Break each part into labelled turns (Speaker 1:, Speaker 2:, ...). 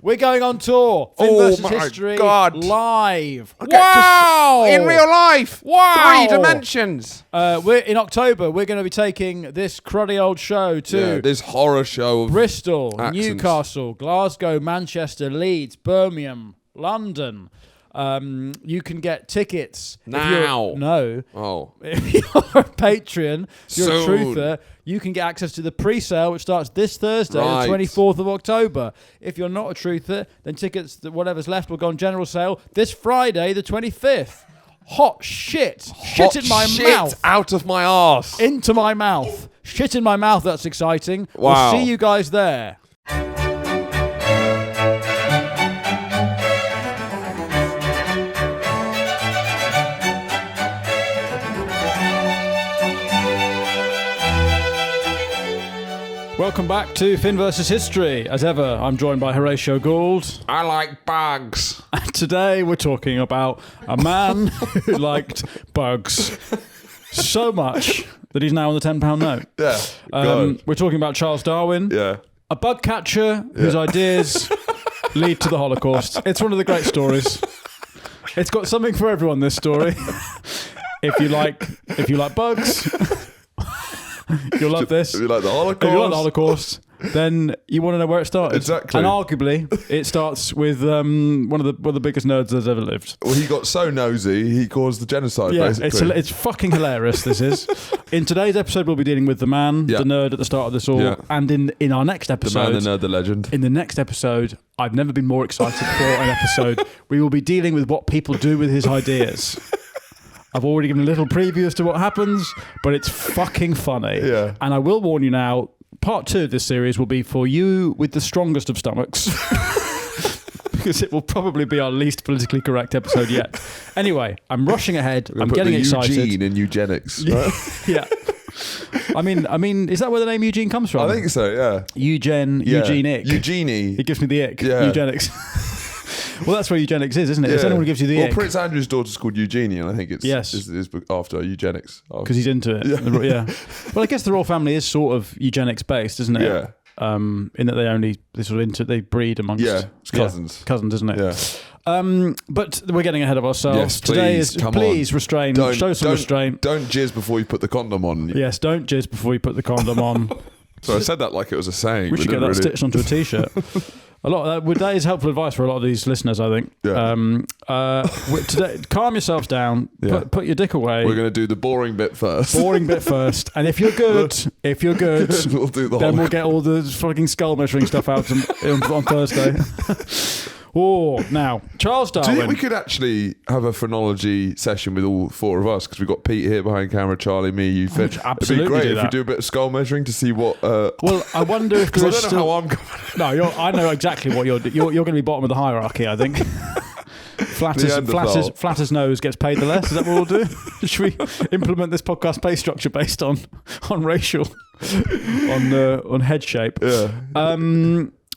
Speaker 1: We're going on tour. Finn versus History live.
Speaker 2: Okay,
Speaker 1: wow!
Speaker 2: In real life.
Speaker 1: Wow!
Speaker 2: 3 dimensions.
Speaker 1: We're in October. We're going to be taking this cruddy old show to
Speaker 2: this horror show of
Speaker 1: Bristol,
Speaker 2: accents.
Speaker 1: Newcastle, Glasgow, Manchester, Leeds, Birmingham, London. You can get tickets
Speaker 2: now.
Speaker 1: If you're a Patreon, if you're a
Speaker 2: Soon.
Speaker 1: truther, you can get access to the pre-sale, which starts this Thursday,
Speaker 2: Right.
Speaker 1: the 24th of October. If you're not a truther, then tickets, whatever's left, will go on general sale this Friday, the 25th. Hot shit. Shit in my mouth.
Speaker 2: Out of my arse.
Speaker 1: Into my mouth. Shit in my mouth, that's exciting.
Speaker 2: Wow.
Speaker 1: We'll see you guys there. Welcome back to Finn versus History. As ever, I'm joined by Horatio Gould.
Speaker 2: I like bugs.
Speaker 1: And today we're talking about a man who liked bugs so much that he's now on the £10 note.
Speaker 2: Yeah.
Speaker 1: We're talking about Charles Darwin,
Speaker 2: Yeah.
Speaker 1: a bug catcher whose ideas lead to the Holocaust. It's one of the great stories. It's got something for everyone, this story. If you like bugs, you'll love this.
Speaker 2: If you like the Holocaust.
Speaker 1: If you like the Holocaust, then you want to know where it started.
Speaker 2: Exactly.
Speaker 1: And arguably, it starts with one of the biggest nerds that's ever lived.
Speaker 2: Well, he got so nosy, he caused the genocide,
Speaker 1: Yeah,
Speaker 2: basically.
Speaker 1: it's fucking hilarious, this is. In today's episode, we'll be dealing with the man, the nerd at the start of this all.
Speaker 2: Yeah.
Speaker 1: And in our next episode...
Speaker 2: The man, the nerd, the legend.
Speaker 1: In the next episode, I've never been more excited for an episode. We will be dealing with what people do with his ideas. I've already given a little preview as to what happens, but it's fucking funny.
Speaker 2: Yeah.
Speaker 1: And I will warn you now, part 2 of this series will be for you with the strongest of stomachs. Because it will probably be our least politically correct episode yet. Anyway, I'm rushing ahead. I'm getting excited.
Speaker 2: Eugene in eugenics. Right?
Speaker 1: Yeah. I mean, is that where the name Eugene comes from?
Speaker 2: I think so, yeah.
Speaker 1: Eugenic.
Speaker 2: Eugenie.
Speaker 1: It gives me the ick.
Speaker 2: Yeah.
Speaker 1: Eugenics. Well, that's where eugenics is, isn't it? It's anyone who gives you the ick.
Speaker 2: Well, Prince Andrew's daughter's called Eugenie, and I think it's is after eugenics.
Speaker 1: Because he's into it. Yeah. Well, I guess the royal family is sort of eugenics based, isn't it?
Speaker 2: Yeah.
Speaker 1: In that they breed amongst
Speaker 2: it's cousins.
Speaker 1: Cousins, isn't it?
Speaker 2: Yeah.
Speaker 1: But we're getting ahead of ourselves.
Speaker 2: Yes,
Speaker 1: Today is
Speaker 2: please
Speaker 1: restrain. Show some restraint.
Speaker 2: Don't jizz before you put the condom on.
Speaker 1: Yes, don't jizz before you put the condom on.
Speaker 2: So I said that like it was a saying.
Speaker 1: We should get that stitched onto a t-shirt. That is helpful advice for a lot of these listeners, I think.
Speaker 2: Yeah.
Speaker 1: Today, calm yourselves down.
Speaker 2: Yeah.
Speaker 1: Put your dick away.
Speaker 2: We're going to do the boring bit first.
Speaker 1: And if you're good,
Speaker 2: we'll do
Speaker 1: then we'll get all the fucking skull measuring stuff out on Thursday. Now, Charles Darwin.
Speaker 2: Do you think we could actually have a phronology session with all 4 of us? Because we've got Pete here behind camera, Charlie, me, you, Finn.
Speaker 1: Absolutely.
Speaker 2: It'd be great
Speaker 1: do
Speaker 2: if
Speaker 1: that.
Speaker 2: we do a bit of skull measuring to see what...
Speaker 1: Well, I wonder if
Speaker 2: because I
Speaker 1: there's
Speaker 2: don't know how I'm going.
Speaker 1: No, I know exactly what you're going to be bottom of the hierarchy, I think. Flattest nose gets paid the less. Is that what we'll do? Should we implement this podcast pay structure based on racial, on head shape?
Speaker 2: Yeah.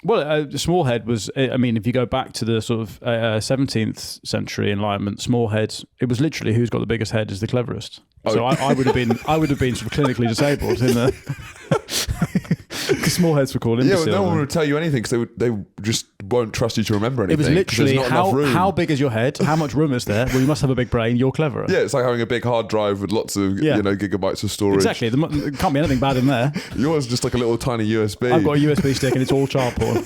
Speaker 1: Well, small head was. I mean, if you go back to the sort of 17th century Enlightenment, small head. It was literally who's got the biggest head is the cleverest. So I would have been sort of clinically disabled in the. Because small heads were called imbeciles.
Speaker 2: Yeah, well, no one would tell you anything because they just won't trust you to remember anything.
Speaker 1: It was literally
Speaker 2: how
Speaker 1: big is your head? How much room is there? Well, you must have a big brain. You're cleverer.
Speaker 2: Yeah, it's like having a big hard drive with lots of gigabytes of storage.
Speaker 1: Exactly. There can't be anything bad in there.
Speaker 2: Yours is just like a little tiny USB.
Speaker 1: I've got a USB stick and it's all child porn.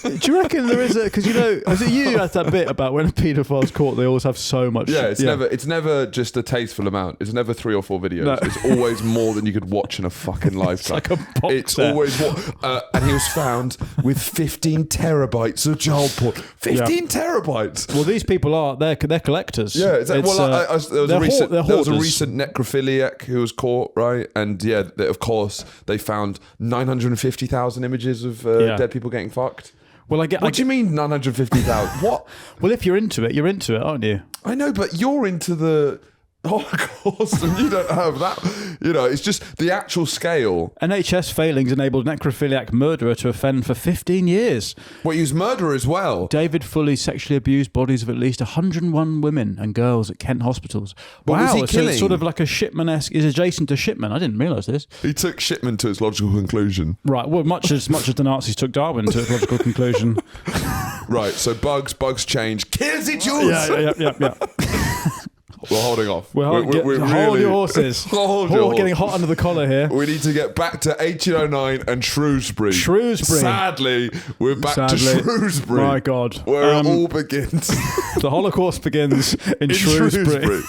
Speaker 1: Do you reckon there is because is it you had that bit about when a paedophile's caught, they always have so much?
Speaker 2: Yeah, it's never just a tasteful amount. It's never 3 or 4 videos. No. It's always more than you could watch in a fucking lifetime.
Speaker 1: It's like a box
Speaker 2: It's
Speaker 1: set.
Speaker 2: always and he was found with 15 terabytes of child porn. 15 terabytes.
Speaker 1: Well, these people they're collectors.
Speaker 2: Yeah, exactly. There was a
Speaker 1: hoarders.
Speaker 2: recent necrophiliac who was caught, right? And of course, they found 950,000 images of dead people getting fucked.
Speaker 1: Well,
Speaker 2: What do you mean 950,000? What?
Speaker 1: Well, if you're into it, aren't you?
Speaker 2: I know, but you're into the Oh, of course. And you don't have that. You know, it's just the actual scale.
Speaker 1: NHS failings enabled necrophiliac murderer to offend for 15 years.
Speaker 2: Well, he was murderer as well.
Speaker 1: David Foley sexually abused bodies of at least 101 women and girls at Kent hospitals.
Speaker 2: What was he
Speaker 1: so
Speaker 2: killing?
Speaker 1: it's sort of like a Shipman-esque, is adjacent to Shipman. I didn't realise this.
Speaker 2: He took Shipman to its logical conclusion.
Speaker 1: Right, well, much as the Nazis took Darwin to its logical conclusion.
Speaker 2: Right, so bugs change. Kills it, Jules!
Speaker 1: Yeah.
Speaker 2: We're holding off.
Speaker 1: Hold your horses.
Speaker 2: Hold your
Speaker 1: getting hot under the collar here.
Speaker 2: We need to get back to 1809 and Shrewsbury. Sadly, we're back to Shrewsbury.
Speaker 1: My God.
Speaker 2: Where it all begins.
Speaker 1: The Holocaust begins in Shrewsbury.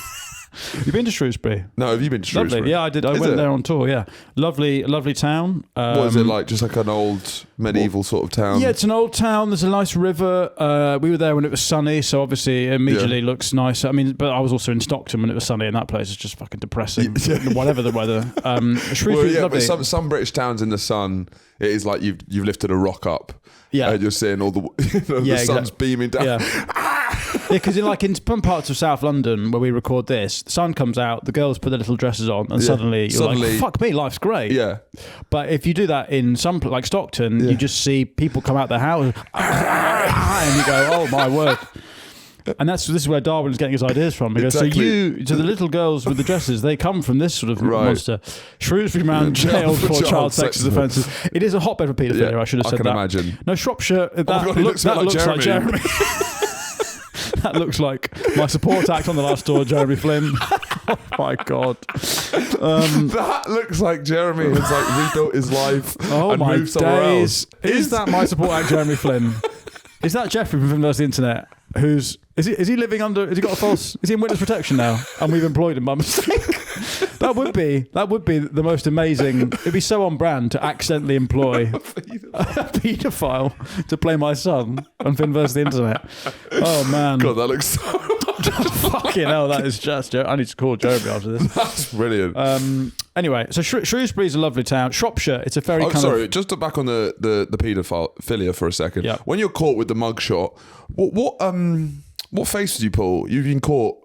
Speaker 1: You've been to Shrewsbury?
Speaker 2: No, have you been to Shrewsbury?
Speaker 1: Lovely. Yeah, I did. I went there on tour, yeah. Lovely town.
Speaker 2: What is it like? Just like an old medieval sort of town?
Speaker 1: Yeah, it's an old town. There's a nice river. We were there when it was sunny, so obviously it immediately looks nice. I mean, but I was also in Stockton when it was sunny, and that place is just fucking depressing, whatever the weather. Shrewsbury's lovely.
Speaker 2: But some British towns in the sun, it is like you've lifted a rock up.
Speaker 1: Yeah.
Speaker 2: And you're seeing all the sun's beaming down.
Speaker 1: Yeah. Because in some parts of South London where we record this, the sun comes out, the girls put their little dresses on, and suddenly you're like, fuck me, life's great.
Speaker 2: Yeah.
Speaker 1: But if you do that in some, like Stockton, you just see people come out their house and you go, oh my word. And this is where Darwin's getting his ideas from. Because so the little girls with the dresses, they come from this sort of monster. Shrewsbury man jailed for child sex offences. It is a hotbed for paedophilia. I should have said that.
Speaker 2: I can imagine.
Speaker 1: No, Shropshire. That looks like Jeremy. That looks like my support act on the last tour, Jeremy Flynn. Oh my God.
Speaker 2: That looks like Jeremy has rebuilt his life and moved somewhere else.
Speaker 1: Is that my support act, Jeremy Flynn? Is that Jeffrey from Inverse Internet? Is he living under? Has he got a false? Is he in witness protection now? And we've employed him by mistake. That would be the most amazing. It'd be so on brand to accidentally employ a paedophile to play my son on Finverse the Internet. Oh man,
Speaker 2: God, that looks so.
Speaker 1: Fucking hell, that is just. I need to call Jeremy after this.
Speaker 2: That's brilliant.
Speaker 1: Anyway, so Shrewsbury is a lovely town. Shropshire, it's a very
Speaker 2: just to back on the paedophilia for a second.
Speaker 1: Yeah.
Speaker 2: When you're caught with the mugshot, what face did you pull? You've been caught.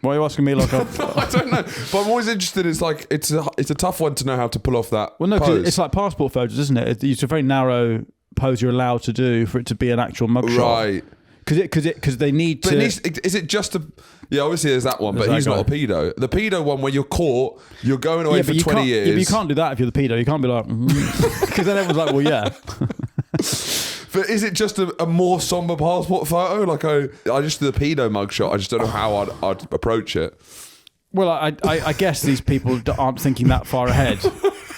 Speaker 1: Why are you asking me like
Speaker 2: I don't know, but I'm always interested. It's like it's a tough one to know how to pull off that.
Speaker 1: Well, no,
Speaker 2: pose.
Speaker 1: it's like passport photos, isn't it? It's a very narrow pose you're allowed to do for it to be an actual mugshot,
Speaker 2: right?
Speaker 1: Because they need to.
Speaker 2: Is it just a? Yeah, obviously there's that one, but he's not a pedo. The pedo one, when you're caught, you're going away for 20 years.
Speaker 1: Yeah, but you can't do that if you're the pedo. You can't be like, because then everyone's like, well, yeah.
Speaker 2: But is it just a more somber passport photo? Like I just do the pedo mugshot. I just don't know how I'd approach it.
Speaker 1: Well, I guess these people aren't thinking that far ahead,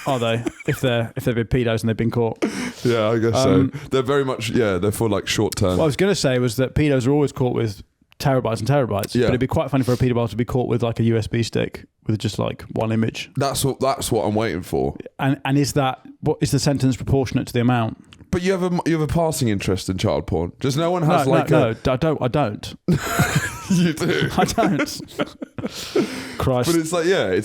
Speaker 1: are they? If they've been pedos and they've been caught.
Speaker 2: Yeah, I guess so. They're very much they're for like short term.
Speaker 1: What I was going to say was that pedos are always caught with terabytes and terabytes. Yeah. But it'd be quite funny for a pedophile to be caught with like a USB stick with just like one image.
Speaker 2: That's what I'm waiting for.
Speaker 1: And is the sentence proportionate to the amount?
Speaker 2: But you have a passing interest in child porn. Just no one has
Speaker 1: No, I don't.
Speaker 2: You do.
Speaker 1: I don't. Christ.
Speaker 2: But it's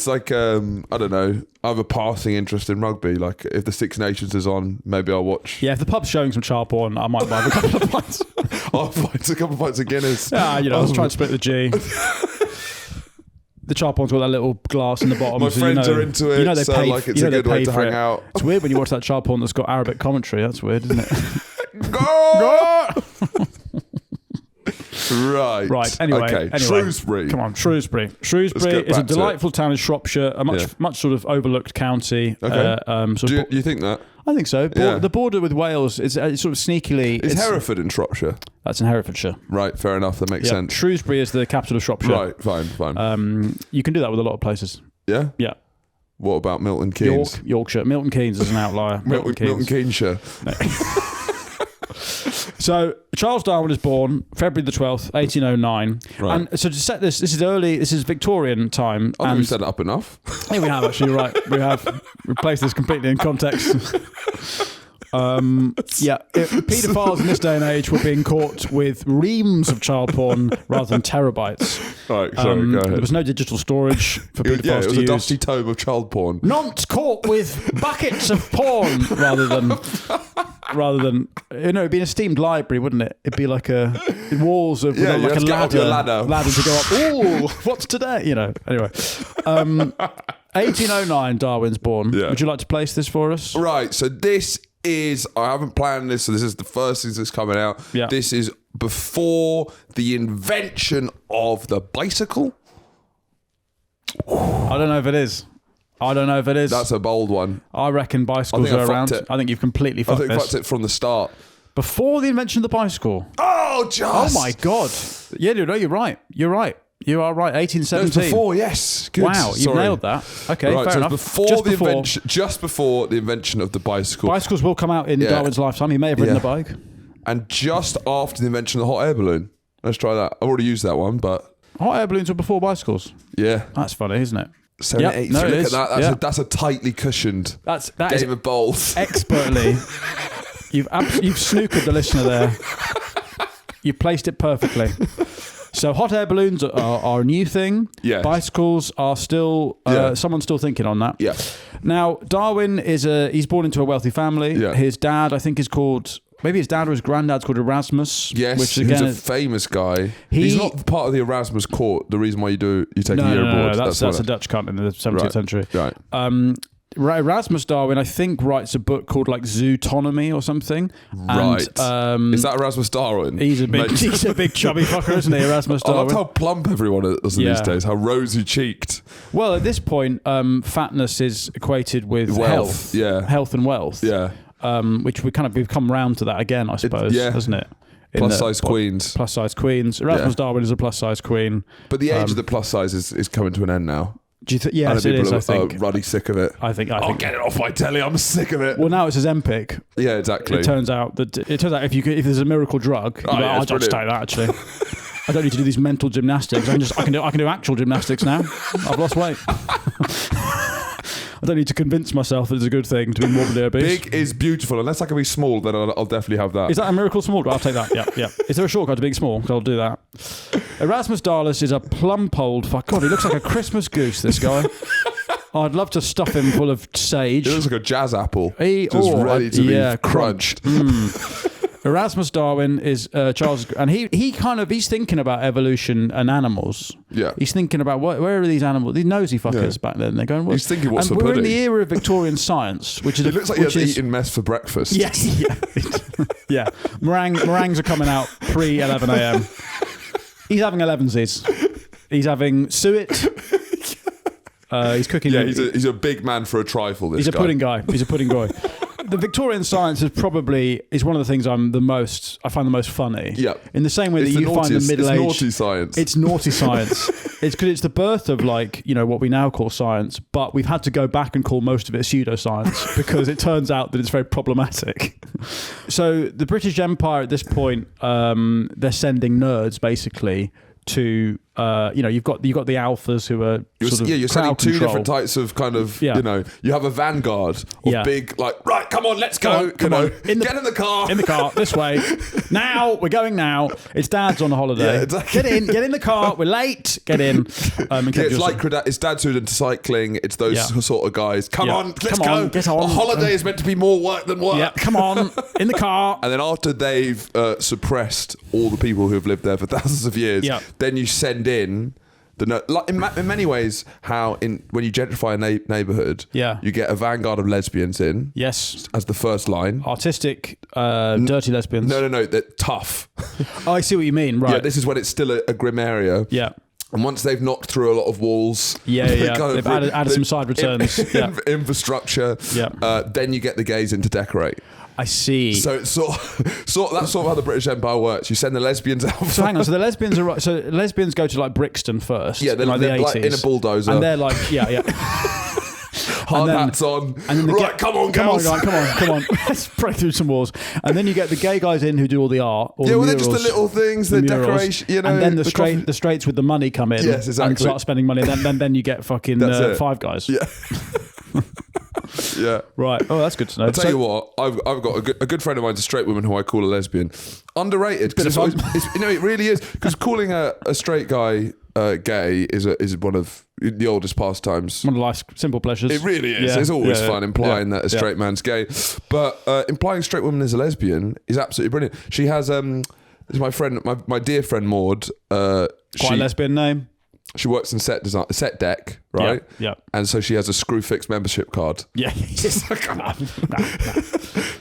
Speaker 2: like I don't know. I have a passing interest in rugby. Like if the Six Nations is on, maybe I'll watch.
Speaker 1: Yeah, if the pub's showing some child porn, I might buy a couple of pints.
Speaker 2: I'll find a couple of pints of Guinness.
Speaker 1: Yeah, I was trying to split the G. The child porn's got that little glass in the bottom.
Speaker 2: My friends are into it. They
Speaker 1: pay,
Speaker 2: like it's a good way to hang out.
Speaker 1: It's weird when you watch that child porn that's got Arabic commentary. That's weird, isn't it?
Speaker 2: Go! Right.
Speaker 1: Anyway,
Speaker 2: Shrewsbury.
Speaker 1: Come on, Shrewsbury. Shrewsbury is a delightful town in Shropshire, a much sort of overlooked county.
Speaker 2: Okay. Do you think that?
Speaker 1: I think so. The border with Wales is sort of sneakily.
Speaker 2: Is Hereford in Shropshire?
Speaker 1: That's in Herefordshire.
Speaker 2: Right, fair enough. That makes sense.
Speaker 1: Shrewsbury is the capital of Shropshire.
Speaker 2: Right, fine.
Speaker 1: You can do that with a lot of places.
Speaker 2: Yeah?
Speaker 1: Yeah.
Speaker 2: What about Milton Keynes?
Speaker 1: Yorkshire. Milton Keynes is an outlier.
Speaker 2: Milton Keynesshire.
Speaker 1: No. So Charles Darwin is born February the 12th, 1809. Right. And so to set this is Victorian time.
Speaker 2: I think we've set it up enough.
Speaker 1: Yeah, we have actually, right. We have replaced this completely in context. Paedophiles in this day and age were being caught with reams of child porn rather than terabytes.
Speaker 2: Right, sorry, go ahead.
Speaker 1: There was no digital storage for paedophiles to use.
Speaker 2: It was a dusty tome of child porn.
Speaker 1: Not caught with buckets of porn rather than rather than it'd be an esteemed library, wouldn't it? It'd be like walls of like a ladder to go up. Oh, what's today? Anyway. 1809, Darwin's born. Yeah. Would you like to place this for us?
Speaker 2: Right. So this is, I haven't planned this, so this is the first thing that's coming out.
Speaker 1: Yeah.
Speaker 2: This is before the invention of the bicycle.
Speaker 1: I don't know if it is.
Speaker 2: That's a bold one.
Speaker 1: I reckon bicycles are around. I think you've completely fucked this.
Speaker 2: I think fucked it from the start.
Speaker 1: Before the invention of the bicycle.
Speaker 2: Oh, just.
Speaker 1: Oh, my God. Yeah, no, you're right. You are right. 1817.
Speaker 2: No, it's before, yes. Good.
Speaker 1: Wow, you've nailed that. Okay,
Speaker 2: right,
Speaker 1: fair
Speaker 2: so
Speaker 1: enough.
Speaker 2: Just before the invention of the bicycle.
Speaker 1: Bicycles will come out in Darwin's lifetime. He may have ridden a bike.
Speaker 2: And just after the invention of the hot air balloon. Let's try that. I've already used that one, but...
Speaker 1: Hot air balloons were before bicycles?
Speaker 2: Yeah.
Speaker 1: That's funny, isn't it?
Speaker 2: 783.
Speaker 1: No,
Speaker 2: look at that. That's a tightly cushioned game of bowls.
Speaker 1: Expertly. You've snookered the listener there. You've placed it perfectly. So hot air balloons are a new thing.
Speaker 2: Yeah.
Speaker 1: Bicycles are still someone's still thinking on that.
Speaker 2: Yeah.
Speaker 1: Now Darwin he's born into a wealthy family. Yeah. His dad, I think, is called. Maybe his dad or his granddad's called Erasmus.
Speaker 2: Yes, which again, he's a famous guy. He's not part of the Erasmus court. The reason why you take a year abroad.
Speaker 1: No, that's a Dutch cunt in the 17th century.
Speaker 2: Right.
Speaker 1: Erasmus Darwin, I think, writes a book called like Zootonomy or something.
Speaker 2: Right.
Speaker 1: And,
Speaker 2: is that Erasmus Darwin?
Speaker 1: He's a big chubby fucker, isn't he, Erasmus Darwin?
Speaker 2: I love how plump everyone is these days, how rosy-cheeked.
Speaker 1: Well, at this point, fatness is equated with health.
Speaker 2: Yeah.
Speaker 1: Health and wealth.
Speaker 2: Yeah.
Speaker 1: Which we've come round to that again, I suppose, hasn't it?
Speaker 2: Plus-size queens.
Speaker 1: Plus-size queens. Erasmus Darwin is a plus-size queen.
Speaker 2: But the age of the plus-size is coming to an end now.
Speaker 1: Do you yes, it is, I think.
Speaker 2: Ruddy sick of it.
Speaker 1: I think.
Speaker 2: Get it off my telly. I'm sick of it.
Speaker 1: Well, now it's Ozempic.
Speaker 2: Yeah, exactly.
Speaker 1: It turns out if there's a miracle drug, I'll just take that, actually. I don't need to do these mental gymnastics. I can do actual gymnastics now. I've lost weight. I don't need to convince myself that it's a good thing to be morbidly obese.
Speaker 2: Big is beautiful. Unless I can be small, then I'll definitely have that.
Speaker 1: Is that a miracle small? I'll take that. Yeah. Is there a shortcut to being small? I'll do that. Erasmus Darwin is a plump old fuck. God, he looks like a Christmas goose, this guy. I'd love to stuff him full of sage.
Speaker 2: He looks like a jazz apple. Just ready to be crunched.
Speaker 1: Erasmus Darwin is Charles, and he's thinking about evolution and animals.
Speaker 2: Yeah,
Speaker 1: he's thinking about where are these animals? These nosy fuckers back then. They're going.
Speaker 2: He's thinking, what's the pudding?
Speaker 1: We're in the era of Victorian science, which is
Speaker 2: it looks like he's eating mess for breakfast.
Speaker 1: Yes, yeah. Meringues are coming out pre 11 a.m. He's having 11sies. He's having suet. He's cooking.
Speaker 2: Yeah, he's a big man for a trifle.
Speaker 1: He's a pudding guy. He's a pudding guy. The Victorian science is one of the things I find the most funny.
Speaker 2: Yeah.
Speaker 1: In the same way that you find the middle age.
Speaker 2: It's naughty science.
Speaker 1: It's naughty science. It's because it's the birth of what we now call science, but we've had to go back and call most of it pseudoscience because it turns out that it's very problematic. So the British Empire at this point, they're sending nerds basically to you've got the alphas who are
Speaker 2: you're sending two different types of kind of you have a vanguard of big right, come on, let's go,
Speaker 1: come on.
Speaker 2: Get in the car
Speaker 1: this way now, we're going now. It's dad's on a holiday. Exactly. Get in the car, we're late, get in.
Speaker 2: It's dad's who's into cycling. It's those sort of guys. Come on, let's go.
Speaker 1: Get on.
Speaker 2: A holiday is meant to be more work than work.
Speaker 1: Come on, in the car.
Speaker 2: And then after they've suppressed all the people who have lived there for thousands of years, then you send in in many ways how when you gentrify a neighborhood, you get a vanguard of lesbians in, as the first line,
Speaker 1: artistic dirty lesbians.
Speaker 2: No, they're tough.
Speaker 1: Oh, I see what you mean. Right.
Speaker 2: Yeah, this is when it's still a grim area.
Speaker 1: Yeah.
Speaker 2: And once they've knocked through a lot of walls,
Speaker 1: they've added some side returns,
Speaker 2: infrastructure. Then you get the gays in to decorate.
Speaker 1: I see.
Speaker 2: So it's that's sort of how the British Empire works. You send the lesbians out.
Speaker 1: So hang on. So the lesbians are so lesbians go to Brixton first.
Speaker 2: Yeah, they're the 80s, in a bulldozer,
Speaker 1: and they're
Speaker 2: hard hats on. And then come on, girls.
Speaker 1: Come on. Let's break through some walls. And then you get the gay guys in who do all the art.
Speaker 2: They're just the little things, the decoration,
Speaker 1: And then the straights with the money come in.
Speaker 2: Yes, exactly.
Speaker 1: And start spending money. And then you get fucking Five Guys.
Speaker 2: Yeah. Yeah.
Speaker 1: Right. Oh, that's good to know.
Speaker 2: I'll tell you what, I've got a good friend of mine's a straight woman who I call a lesbian. Underrated. It really is. Because calling a straight guy gay is one of the oldest pastimes.
Speaker 1: One of life's simple pleasures.
Speaker 2: It really is. It's always fun implying that a straight man's gay. But implying a straight woman is a lesbian is absolutely brilliant. She has... this is my friend, my dear friend Maud.
Speaker 1: Quite a lesbian name.
Speaker 2: She works in set deck, right?
Speaker 1: Yeah.
Speaker 2: And so she has a Screwfix membership card.
Speaker 1: Yeah.
Speaker 2: No.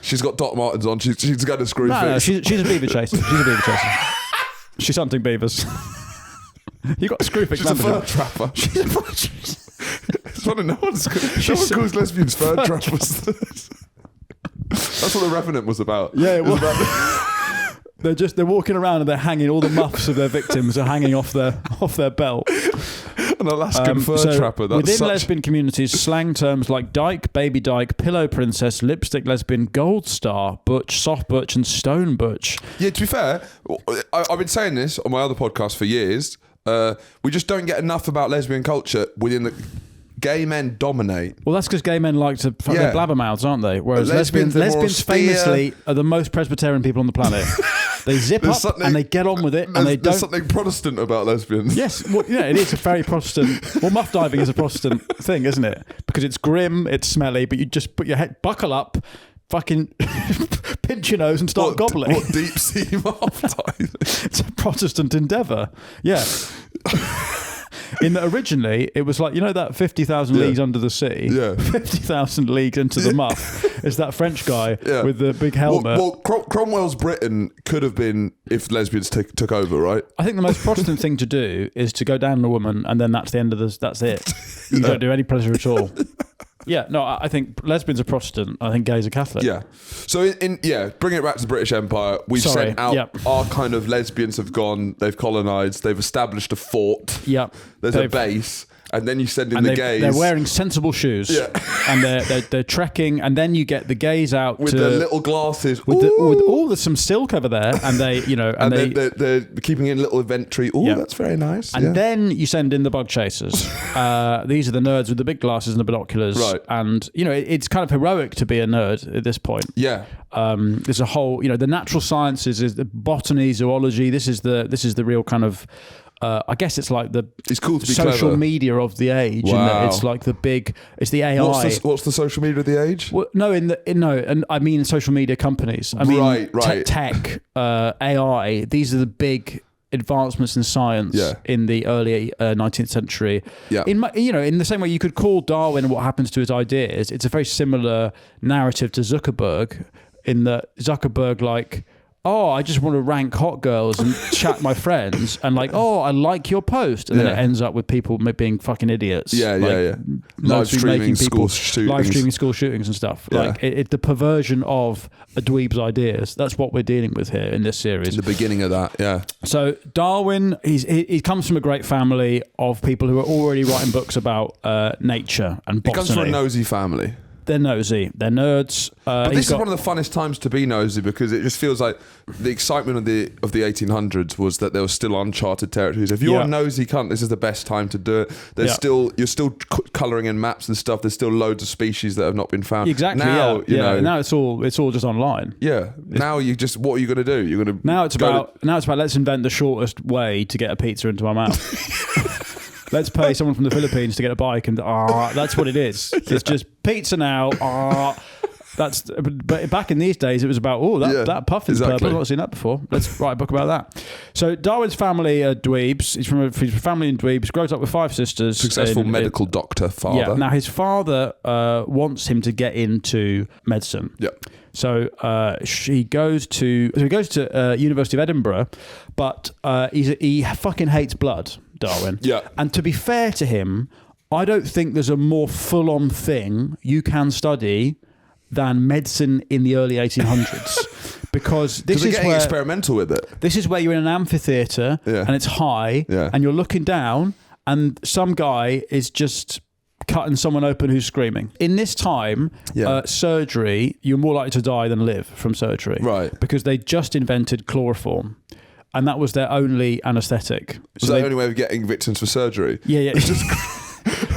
Speaker 2: She's got Doc Martens on. She's got a Screwfix.
Speaker 1: No, she's a beaver chaser. She's hunting beavers. You got a Screwfix membership.
Speaker 2: She's a fur trapper. It's funny, no one calls lesbians fur trappers. That's what The Revenant was about.
Speaker 1: Yeah, it was. They're walking around and they're hanging, all the muffs of their victims are hanging off their belt.
Speaker 2: An Alaskan fur trapper.
Speaker 1: Within lesbian communities, slang terms like dyke, baby dyke, pillow princess, lipstick lesbian, gold star, butch, soft butch, and stone butch.
Speaker 2: Yeah, to be fair, I've been saying this on my other podcast for years. We just don't get enough about lesbian culture within the... Gay men dominate.
Speaker 1: Well, that's because gay men like to fuck their blabbermouths, aren't they? Whereas lesbians famously are the most Presbyterian people on the planet. They zip up and they get on with it, and they don't.
Speaker 2: There's something Protestant about lesbians.
Speaker 1: Yes, well, yeah, it is a very Protestant. Well, muff diving is a Protestant thing, isn't it? Because it's grim, it's smelly, but you just put your head, buckle up, fucking pinch your nose and start gobbling.
Speaker 2: What deep sea muff diving?
Speaker 1: It's a Protestant endeavour. Yeah. In that originally, it was like, you know that 50,000 leagues under the sea?
Speaker 2: Yeah.
Speaker 1: 50,000 leagues into the muff. It's that French guy with the big helmet.
Speaker 2: Well, Cromwell's Britain could have been if lesbians took over, right?
Speaker 1: I think the most Protestant thing to do is to go down on a woman and then that's the end of that's it. You don't do any pleasure at all. Yeah, no, I think lesbians are Protestant. I think gays are Catholic.
Speaker 2: Yeah. So, bringing it back to the British Empire, we've sent out our kind of lesbians have gone, they've colonised, they've established a fort.
Speaker 1: Yeah.
Speaker 2: There's a base. And then you send in the gays.
Speaker 1: They're wearing sensible shoes. Yeah. And they're trekking. And then you get the gays out
Speaker 2: with their little glasses.
Speaker 1: There's some silk over there. And they,
Speaker 2: they're keeping in little inventory. That's very nice.
Speaker 1: And then you send in the bug chasers. These are the nerds with the big glasses and the binoculars.
Speaker 2: Right.
Speaker 1: And, it's kind of heroic to be a nerd at this point.
Speaker 2: Yeah.
Speaker 1: There's a whole, the natural sciences, is the botany, zoology. This is the real kind of... I guess it's like
Speaker 2: it's cool to be
Speaker 1: social
Speaker 2: clever.
Speaker 1: Media of the age.
Speaker 2: Wow.
Speaker 1: And that it's like it's the AI.
Speaker 2: What's the social media of the age?
Speaker 1: Well, and I mean social media companies. I mean tech, AI. These are the big advancements in science in the early 19th century.
Speaker 2: Yeah.
Speaker 1: In the same way you could call Darwin what happens to his ideas. It's a very similar narrative to Zuckerberg, in that Zuckerberg I just want to rank hot girls and chat my friends, and I like your post, and then it ends up with people being fucking idiots.
Speaker 2: Live streaming school shootings
Speaker 1: and stuff. The perversion of a dweeb's ideas. That's what we're dealing with here in this series.
Speaker 2: The beginning of that, yeah.
Speaker 1: So Darwin, he comes from a great family of people who are already writing books about nature and botany.
Speaker 2: He comes from a nosy family.
Speaker 1: They're nosy. They're nerds.
Speaker 2: But this is one of the funnest times to be nosy, because it just feels like the excitement of the 1800s was that there was still uncharted territories. If you're a nosy cunt, this is the best time to do it. You're still colouring in maps and stuff. There's still loads of species that have not been found.
Speaker 1: Exactly. Now, now it's all just online.
Speaker 2: Yeah. Now what are you going to do? You're going to
Speaker 1: now it's about let's invent the shortest way to get a pizza into my mouth. Let's pay someone from the Philippines to get a bike, and that's what it is. It's just pizza now. But back in these days, it was about that puffin's purple. I've not seen that before. Let's write a book about that. So Darwin's family are dweebs. He's from a family in dweebs. Grows up with 5 sisters.
Speaker 2: Successful medical doctor father.
Speaker 1: Yeah. Now his father wants him to get into medicine.
Speaker 2: Yeah.
Speaker 1: So he goes to University of Edinburgh, but he fucking hates blood, Darwin.
Speaker 2: Yeah.
Speaker 1: And to be fair to him, I don't think there's a more full-on thing you can study than medicine in the early 1800s. Because this is
Speaker 2: getting experimental with it.
Speaker 1: This is where you're in an amphitheatre and it's high and you're looking down and some guy is just cutting someone open who's screaming. In this time, surgery, you're more likely to die than live from surgery.
Speaker 2: Right.
Speaker 1: Because they just invented chloroform. And that was their only anaesthetic.
Speaker 2: Was that the only way of getting victims for surgery?
Speaker 1: Yeah. It's just...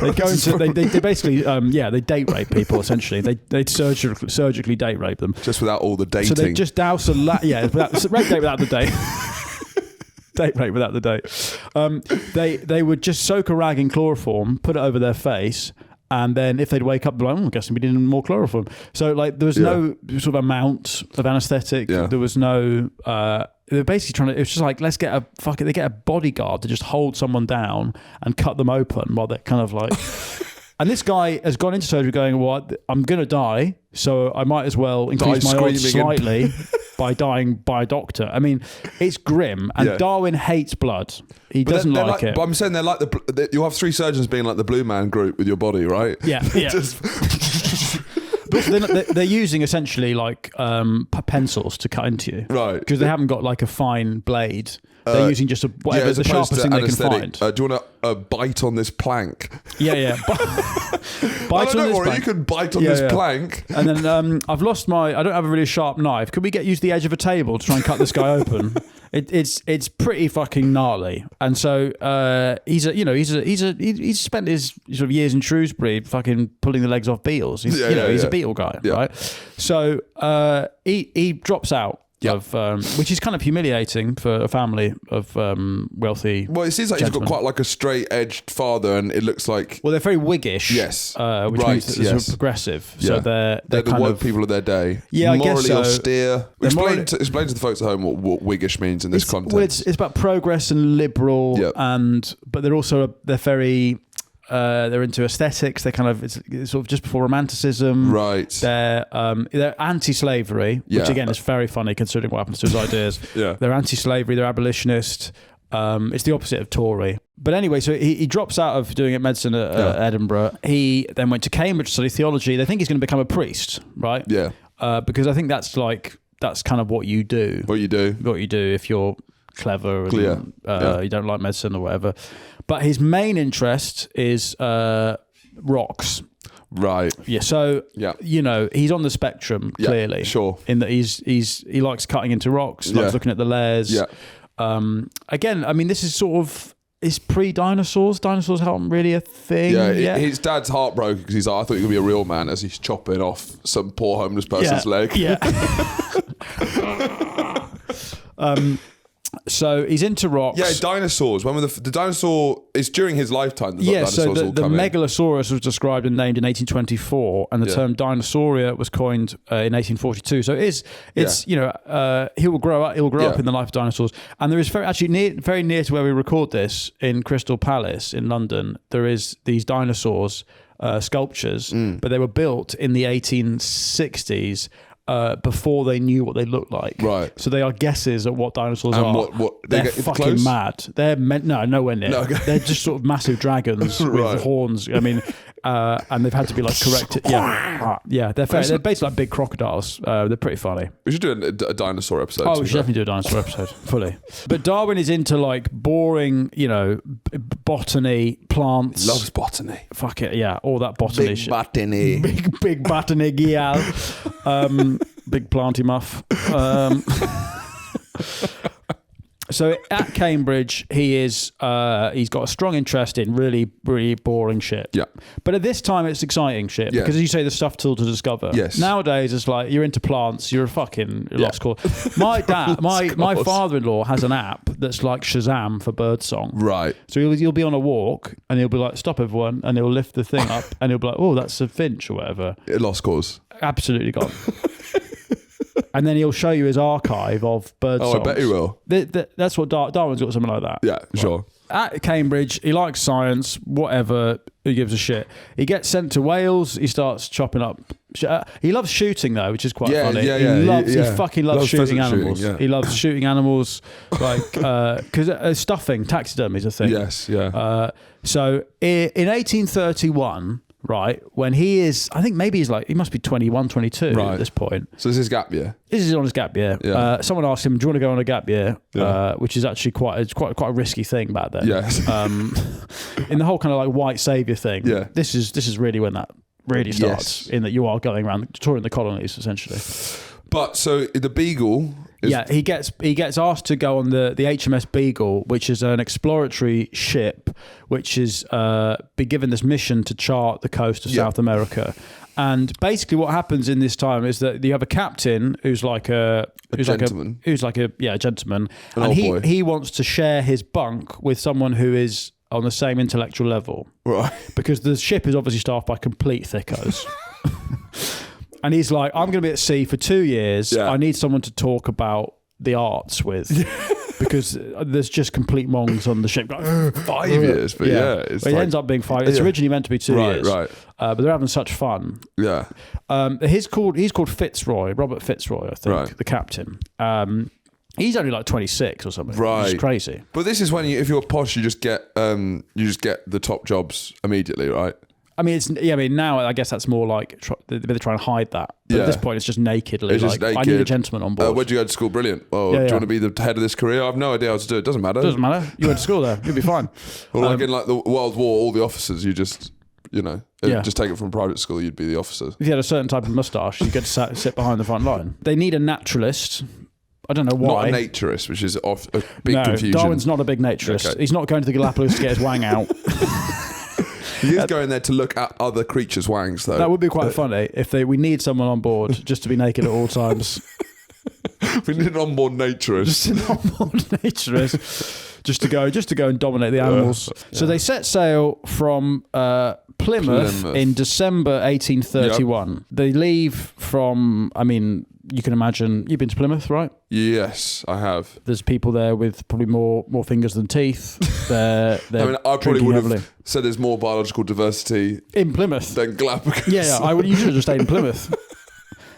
Speaker 1: They go into they basically they date rape people essentially. They surgically date rape them
Speaker 2: just without all the dating.
Speaker 1: So they just douse rape date without the date. Date rape without the date. They would just soak a rag in chloroform, put it over their face, and then if they'd wake up, like, I'm guessing we needed more chloroform. So like there was no sort of amount of anaesthetic. Yeah. There was no. They were basically trying to. It was just like, they get a bodyguard to just hold someone down and cut them open while they're kind of like. And this guy has gone into surgery going, well, I'm going to die, so I might as well increase my odds slightly by dying by a doctor. I mean, it's grim, and Darwin hates blood. He doesn't like it.
Speaker 2: But I'm saying they're like you'll have three surgeons being like the Blue Man Group with your body, right?
Speaker 1: Yeah. But they're using essentially like pencils to cut into you.
Speaker 2: Right.
Speaker 1: Because they haven't got like a fine blade. They're using just whatever the sharpest thing they can find.
Speaker 2: Do you want to bite on this plank?
Speaker 1: Yeah. Bite on this plank.
Speaker 2: You can bite on this plank.
Speaker 1: And then I don't have a really sharp knife. Could we use the edge of a table to try and cut this guy open? It's pretty fucking gnarly. And so he's spent his sort of years in Shrewsbury fucking pulling the legs off beetles. He's a beetle guy, right? So he drops out. Of which is kind of humiliating for a family of wealthy.
Speaker 2: Well, it seems like he's got quite like a straight-edged father, and it looks like
Speaker 1: they're very Whiggish.
Speaker 2: Yes,
Speaker 1: which means that they're sort of progressive. Yeah. So they're
Speaker 2: the
Speaker 1: kind
Speaker 2: woke people of their day.
Speaker 1: Yeah,
Speaker 2: morally
Speaker 1: I guess so.
Speaker 2: Austere. Explain to the folks at home what Whiggish means in this context.
Speaker 1: Well, it's about progress and liberal, but they're very. They're into aesthetics. They're kind of it's sort of just before Romanticism.
Speaker 2: Right.
Speaker 1: They're anti-slavery, which again is very funny considering what happens to his ideas. They're anti-slavery. They're abolitionist. It's the opposite of Tory. But anyway, so he drops out of doing medicine at Edinburgh. He then went to Cambridge to study theology. They think he's going to become a priest, right?
Speaker 2: Yeah.
Speaker 1: Because I think that's kind of what you do. What you do if you're clever and you don't like medicine or whatever. But his main interest is rocks.
Speaker 2: Right.
Speaker 1: Yeah. So he's on the spectrum clearly.
Speaker 2: Sure.
Speaker 1: In that he likes cutting into rocks, likes looking at the layers.
Speaker 2: Yeah.
Speaker 1: Again, I mean, this is sort of it's pre-dinosaurs. Dinosaurs aren't really a thing. Yeah.
Speaker 2: His dad's heartbroken because he's like, I thought you were gonna be a real man as he's chopping off some poor homeless person's leg.
Speaker 1: Yeah. So he's into rocks.
Speaker 2: Yeah, dinosaurs. When were the dinosaur? It's during his lifetime. Dinosaurs
Speaker 1: so the
Speaker 2: all
Speaker 1: Megalosaurus was described and named in 1824, and the term Dinosauria was coined in 1842. So it's he will grow up. He will grow up in the life of dinosaurs. And there is very near to where we record this in Crystal Palace in London. There is these dinosaurs sculptures, but they were built in the 1860s. Before they knew what they looked like. Right. So they are guesses at what dinosaurs are. They're fucking close? Mad. They're nowhere near. No, okay. They're just sort of massive dragons with horns. I mean, and they've had to be like corrected. Yeah. They're basically like big crocodiles. They're pretty funny.
Speaker 2: We should do a dinosaur episode.
Speaker 1: Oh, we should definitely do a dinosaur episode fully. But Darwin is into like boring, botany, plants.
Speaker 2: Loves botany.
Speaker 1: Fuck it, yeah, all that botany shit.
Speaker 2: Botany.
Speaker 1: Big botany, gal. Big planty muff. So at Cambridge, he's got a strong interest in really, really boring shit. Yeah. But at this time, it's exciting shit because, as you say, there's stuff still to discover. Yes. Nowadays, it's like you're into plants, you're a fucking lost cause. My dad, my father-in-law has an app that's like Shazam for birdsong. Right. So you'll be on a walk and he'll be like, "Stop, everyone," and he'll lift the thing up and he'll be like, "Oh, that's a finch or whatever."
Speaker 2: Lost cause.
Speaker 1: Absolutely gone. And then he'll show you his archive of bird songs.
Speaker 2: I bet he will.
Speaker 1: That's what Darwin's got, something like that.
Speaker 2: Yeah, sure.
Speaker 1: At Cambridge, he likes science, whatever, who gives a shit. He gets sent to Wales, he starts chopping up. He loves shooting, though, which is quite funny. He fucking loves shooting animals. He loves shooting animals, like, because stuffing, taxidermy is a thing.
Speaker 2: Yes, yeah.
Speaker 1: So in 1831... Right, when he is, I think maybe he must be 21, 22 at this point.
Speaker 2: So this is gap year?
Speaker 1: This is on his gap year. Yeah. Someone asked him, "Do you want to go on a gap year?" Yeah. Which is actually quite a risky thing back then. Yes. In the whole kind of like white saviour thing, this is really when that really starts, in that you are going around touring the colonies, essentially.
Speaker 2: But so the Beagle...
Speaker 1: he gets asked to go on the HMS Beagle, which is an exploratory ship, which is be given this mission to chart the coast of South America. And basically, what happens in this time is that you have a captain who's like a gentleman, and he wants to share his bunk with someone who is on the same intellectual level,
Speaker 2: right?
Speaker 1: Because the ship is obviously staffed by complete thickos. And he's like, I'm going to be at sea for 2 years. Yeah. I need someone to talk about the arts with. Because there's just complete mongs on the ship.
Speaker 2: 5 years, but
Speaker 1: it ends up being 5. It's originally meant to be 2 years.
Speaker 2: Right.
Speaker 1: But they're having such fun.
Speaker 2: Yeah.
Speaker 1: He's called Fitzroy, Robert Fitzroy, I think, the captain. He's only like 26 or something. Right. It's crazy.
Speaker 2: But this is when if you're posh, you just get the top jobs immediately, right?
Speaker 1: I mean, now I guess that's more like they're trying to hide that. But at this point, it's just nakedly. It's just naked. I need a gentleman on board.
Speaker 2: Where'd you go to school? Brilliant. Oh, do you want to be the head of this career? I have no idea how to do it. Doesn't matter.
Speaker 1: Doesn't matter. You went to school there. You'll be fine.
Speaker 2: Or like in like the World War, all the officers, you just just take it from private school. You'd be the officer.
Speaker 1: If you had a certain type of moustache, you get to sit behind the front line. They need a naturalist. I don't know why.
Speaker 2: Not a naturist, which is a big confusion.
Speaker 1: Darwin's not a big naturist. Okay. He's not going to the Galapagos to get his wang out.
Speaker 2: He is going there to look at other creatures' wangs, though.
Speaker 1: That would be quite funny if we need someone on board just to be naked at all times.
Speaker 2: We need an onboard naturist.
Speaker 1: Just an onboard naturist, just to go and dominate the animals. So they set sail from Plymouth in December 1831. Yep. They leave from. I mean, you can imagine. You've been to Plymouth, right?
Speaker 2: Yes, I have.
Speaker 1: There's people there with probably more fingers than teeth. They're
Speaker 2: I probably would have said there's more biological diversity
Speaker 1: in Plymouth
Speaker 2: than Galapagos.
Speaker 1: Yeah. You should have just stayed in Plymouth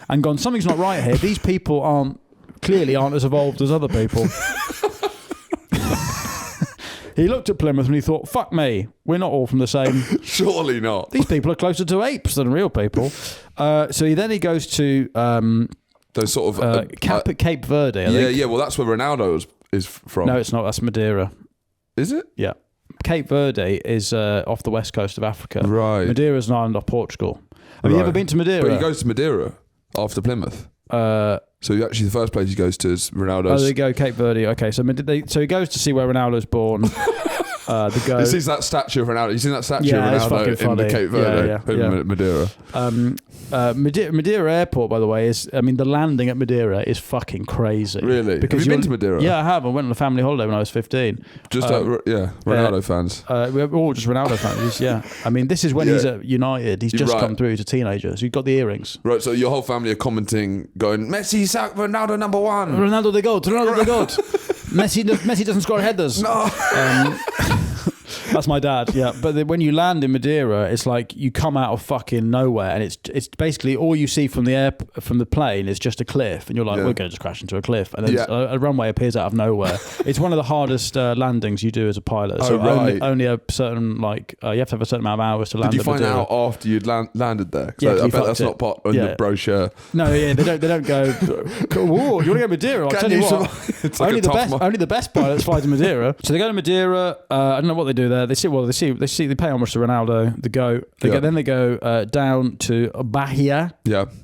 Speaker 1: and gone. Something's not right here. These people aren't as evolved as other people. He looked at Plymouth and he thought, "Fuck me, we're not all from the same."
Speaker 2: Surely not.
Speaker 1: These people are closer to apes than real people. So he goes to
Speaker 2: those sort of
Speaker 1: Cape Verde. I think.
Speaker 2: Yeah. Well, that's where Ronaldo is from.
Speaker 1: No, it's not. That's Madeira.
Speaker 2: Is it?
Speaker 1: Yeah. Cape Verde is off the west coast of Africa.
Speaker 2: Right.
Speaker 1: Madeira is an island off Portugal. Have you ever been to Madeira?
Speaker 2: But he goes to Madeira after Plymouth. So actually, the first place he goes to is Ronaldo's.
Speaker 1: Oh, there you go, Cape Verde. Okay, so he goes to see where Ronaldo's born.
Speaker 2: He sees that statue of Ronaldo. You seen that statue of Ronaldo in the Cape Verde, Madeira.
Speaker 1: Madeira Airport, by the way, the landing at Madeira is fucking crazy.
Speaker 2: Really? Have you been to Madeira?
Speaker 1: Yeah, I have. I went on a family holiday when I was 15.
Speaker 2: Just Ronaldo fans.
Speaker 1: We're all just Ronaldo fans. Yeah. I mean, this is when he's at United. He's just come through to teenagers. You've got the earrings.
Speaker 2: Right. So your whole family are commenting, going, "Messi, Ronaldo number one.
Speaker 1: Ronaldo the goat. Ronaldo the goat. Messi doesn't score headers." No. That's my dad, yeah. But when you land in Madeira, it's like you come out of fucking nowhere, and it's basically all you see from the plane is just a cliff, and you're like, we're going to just crash into a cliff, and then a runway appears out of nowhere. It's one of the hardest landings you do as a pilot. So only a certain you have to have a certain amment of hours to land.
Speaker 2: Did you find out after you'd landed there? Yeah, I bet that's not part on your brochure.
Speaker 1: No, yeah, they don't go. Whoa, do you want to go to Madeira? I'll tell you what. It's like only the best pilots fly to Madeira. So they go to Madeira. I don't know what they do there. They pay homage to Ronaldo. Then they go down to Bahia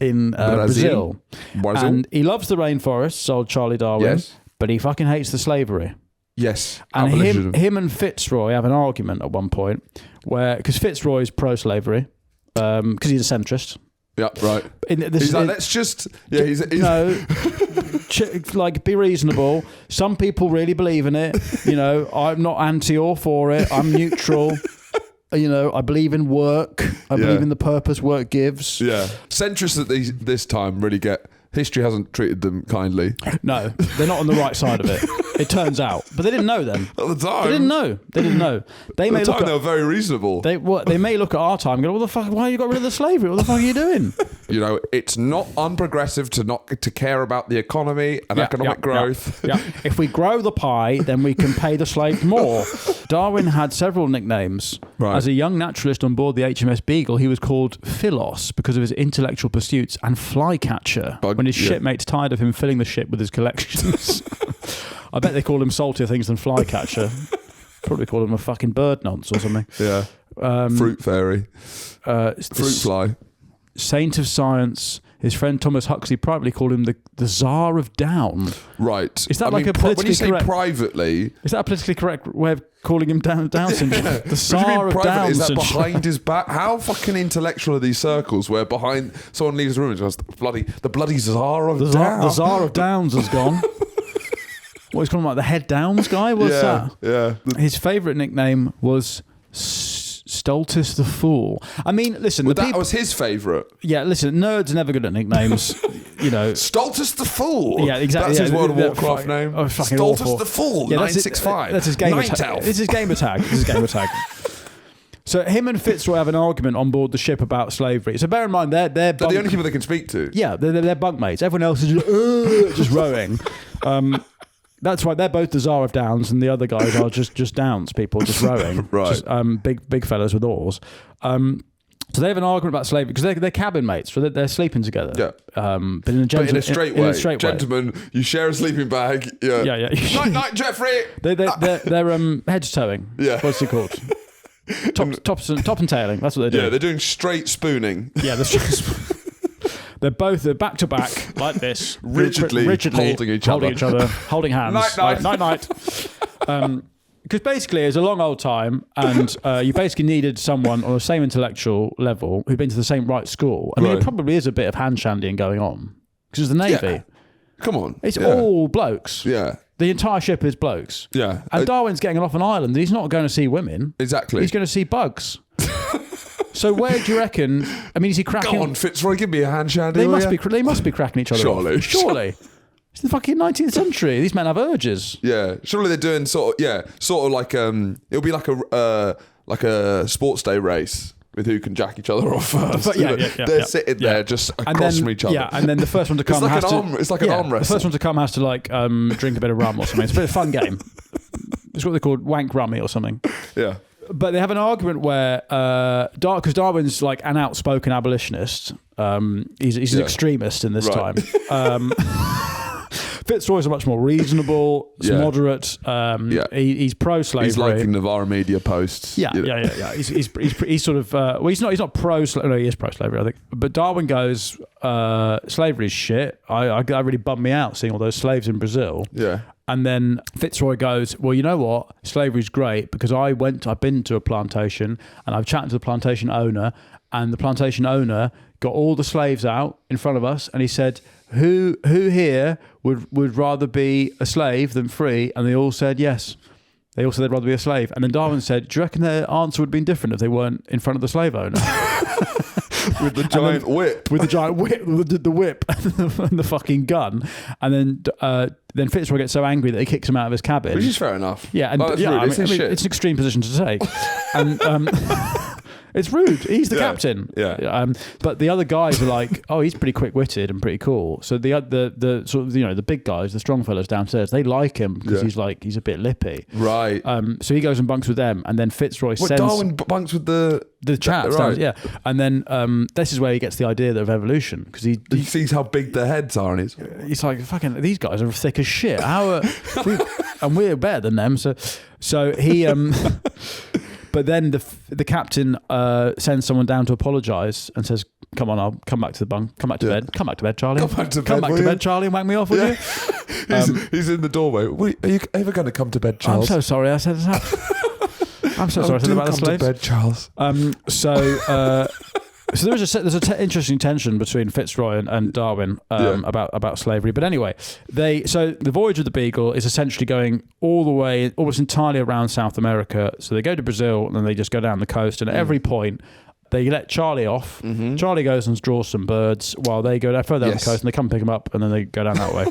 Speaker 1: in Brazil. And he loves the rainforests, old Charlie Darwin, but he fucking hates the slavery.
Speaker 2: Yes.
Speaker 1: And him and Fitzroy have an argument at one point because Fitzroy is pro-slavery because he's a centrist.
Speaker 2: Yeah, right. He's like, let's just... Yeah, he's
Speaker 1: no... be reasonable. Some people really believe in it. I'm not anti or for it. I'm neutral. I believe in work. I believe in the purpose work gives.
Speaker 2: Yeah. Centrists at this time really get... History hasn't treated them kindly.
Speaker 1: No, they're not on the right side of it. It turns out, but they didn't know then.
Speaker 2: At the time,
Speaker 1: they didn't know. They
Speaker 2: were very reasonable.
Speaker 1: They may look at our time and go, "What the fuck? Why you got rid of the slavery? What the fuck are you doing?"
Speaker 2: It's not unprogressive to care about the economy and economic growth.
Speaker 1: Yeah. If we grow the pie, then we can pay the slaves more. Darwin had several nicknames. Right. As a young naturalist on board the HMS Beagle, he was called Philos because of his intellectual pursuits and flycatcher. When his shipmates tired of him filling the ship with his collections. I bet they call him saltier things than flycatcher. Probably call him a fucking bird nonce or something.
Speaker 2: Yeah. Fruit fairy. Fruit fly.
Speaker 1: Saint of science, his friend Thomas Huxley privately called him the Tsar of Down.
Speaker 2: Right.
Speaker 1: Is that a politically
Speaker 2: when you say
Speaker 1: correct...
Speaker 2: privately...
Speaker 1: Is that a politically correct way of calling him Down syndrome? The Tsar of Down
Speaker 2: Is that
Speaker 1: syndrome.
Speaker 2: behind his back? How fucking intellectual are these circles where behind someone leaves the room and goes, the bloody Tsar of Down.
Speaker 1: The Tsar of Downs has gone. What he's calling him, like the Head Downs guy? What's that?
Speaker 2: Yeah.
Speaker 1: His favourite nickname was Stultus the Fool. I mean, listen...
Speaker 2: that was his favourite.
Speaker 1: Yeah, listen, nerds are never good at nicknames. You know...
Speaker 2: Stultus the Fool.
Speaker 1: Yeah, exactly.
Speaker 2: That's his World of Warcraft name.
Speaker 1: Oh, fucking
Speaker 2: Stultus
Speaker 1: awful.
Speaker 2: the Fool,
Speaker 1: yeah,
Speaker 2: 965.
Speaker 1: That's his gamer tag. This is gamer tag. So him and Fitzroy have an argument on board the ship about slavery. So bear in mind, they're
Speaker 2: the only people they can speak to.
Speaker 1: Yeah, they're bunkmates. Everyone else is just rowing. That's why they're both the Tsar of Downs, and the other guys are just Downs people, just rowing.
Speaker 2: Right.
Speaker 1: Just, big fellas with oars. So they have an argument about slavery because they're cabin mates, so they're sleeping together.
Speaker 2: Yeah.
Speaker 1: But in a straight way.
Speaker 2: Gentlemen, you share a sleeping bag. Yeah.
Speaker 1: Yeah.
Speaker 2: Night, Jeffrey.
Speaker 1: They're hedge towing.
Speaker 2: Yeah.
Speaker 1: What's it called? Top and tailing. That's what they're doing.
Speaker 2: Yeah, they're doing straight spooning.
Speaker 1: Yeah, they're back to back like this,
Speaker 2: rigidly holding each other,
Speaker 1: holding hands. Night. Because basically, it's a long old time, and you basically needed someone on the same intellectual level who'd been to the same right school. I mean, there probably is a bit of hand shandying going on because it's the Navy.
Speaker 2: Yeah. Come on,
Speaker 1: it's all blokes.
Speaker 2: Yeah.
Speaker 1: The entire ship is blokes.
Speaker 2: Yeah.
Speaker 1: And Darwin's getting off an island. He's not going to see women.
Speaker 2: Exactly.
Speaker 1: He's going to see bugs. So where do you reckon... I mean, is he cracking...
Speaker 2: Go on, Fitzroy, give me a hand shandy.
Speaker 1: They must be cracking each other Surely. It's the fucking 19th century. These men have urges.
Speaker 2: Yeah. Surely they're doing sort of like... it'll be like a sports day race with who can jack each other off first. They're sitting there just across from each other.
Speaker 1: Yeah, and then the first one to come
Speaker 2: it's like an arm wrestle.
Speaker 1: The first one to come has to drink a bit of rum or something. It's a bit of a fun game. It's what they call wank rummy or something.
Speaker 2: Yeah.
Speaker 1: But they have an argument where, because Darwin's like an outspoken abolitionist, he's an extremist in this time. Fitzroy's are much more reasonable, moderate. He's pro-slavery.
Speaker 2: He's liking the Vara Media posts.
Speaker 1: Yeah. He's sort of he's not pro-slavery. No, he is pro-slavery, I think. But Darwin goes, slavery is shit. I really bummed me out seeing all those slaves in Brazil.
Speaker 2: Yeah.
Speaker 1: And then Fitzroy goes, well, you know what? Slavery's great because I've been to a plantation and I've chatted to the plantation owner, and the plantation owner got all the slaves out in front of us, and he said, who here would rather be a slave than free? And they all said yes. They all said they'd rather be a slave. And then Darwin said, do you reckon their answer would have been different if they weren't in front of the slave owner?
Speaker 2: With the giant whip.
Speaker 1: With the giant whip, the whip and the fucking gun. And then Fitzroy gets so angry that he kicks him out of his cabin.
Speaker 2: Which is fair enough.
Speaker 1: Yeah, and
Speaker 2: it's
Speaker 1: an extreme position to take. And it's rude. He's the captain.
Speaker 2: Yeah.
Speaker 1: But the other guys are like, oh, he's pretty quick-witted and pretty cool. So the sort of the big guys, the strong fellas downstairs, they like him because he's a bit lippy.
Speaker 2: Right.
Speaker 1: So he goes and bunks with them, and then Fitzroy sends
Speaker 2: Darwin bunks with the
Speaker 1: chaps.
Speaker 2: Right.
Speaker 1: Yeah. And then this is where he gets the idea of evolution because he
Speaker 2: sees how big their heads are, and
Speaker 1: he's like, fucking, these guys are thick as shit. And we're better than them. So he. But then the captain sends someone down to apologise and says, "Come on, I'll come back to the bunk. Come back to bed. Come back to bed, Charlie.
Speaker 2: Come back to bed,
Speaker 1: Charlie, and whack me off, will you?"
Speaker 2: He's in the doorway. Are you ever going to come to bed, Charles?
Speaker 1: I'm so sorry. I said that. I'm so sorry. I said about the slaves.
Speaker 2: Come to bed, Charles.
Speaker 1: So there's an interesting tension between Fitzroy and Darwin about slavery. But anyway, so the Voyage of the Beagle is essentially going all the way, almost entirely around South America. So they go to Brazil and then they just go down the coast. And at every point, they let Charlie off. Mm-hmm. Charlie goes and draws some birds while they go further down the coast, and they come pick him up, and then they go down that way.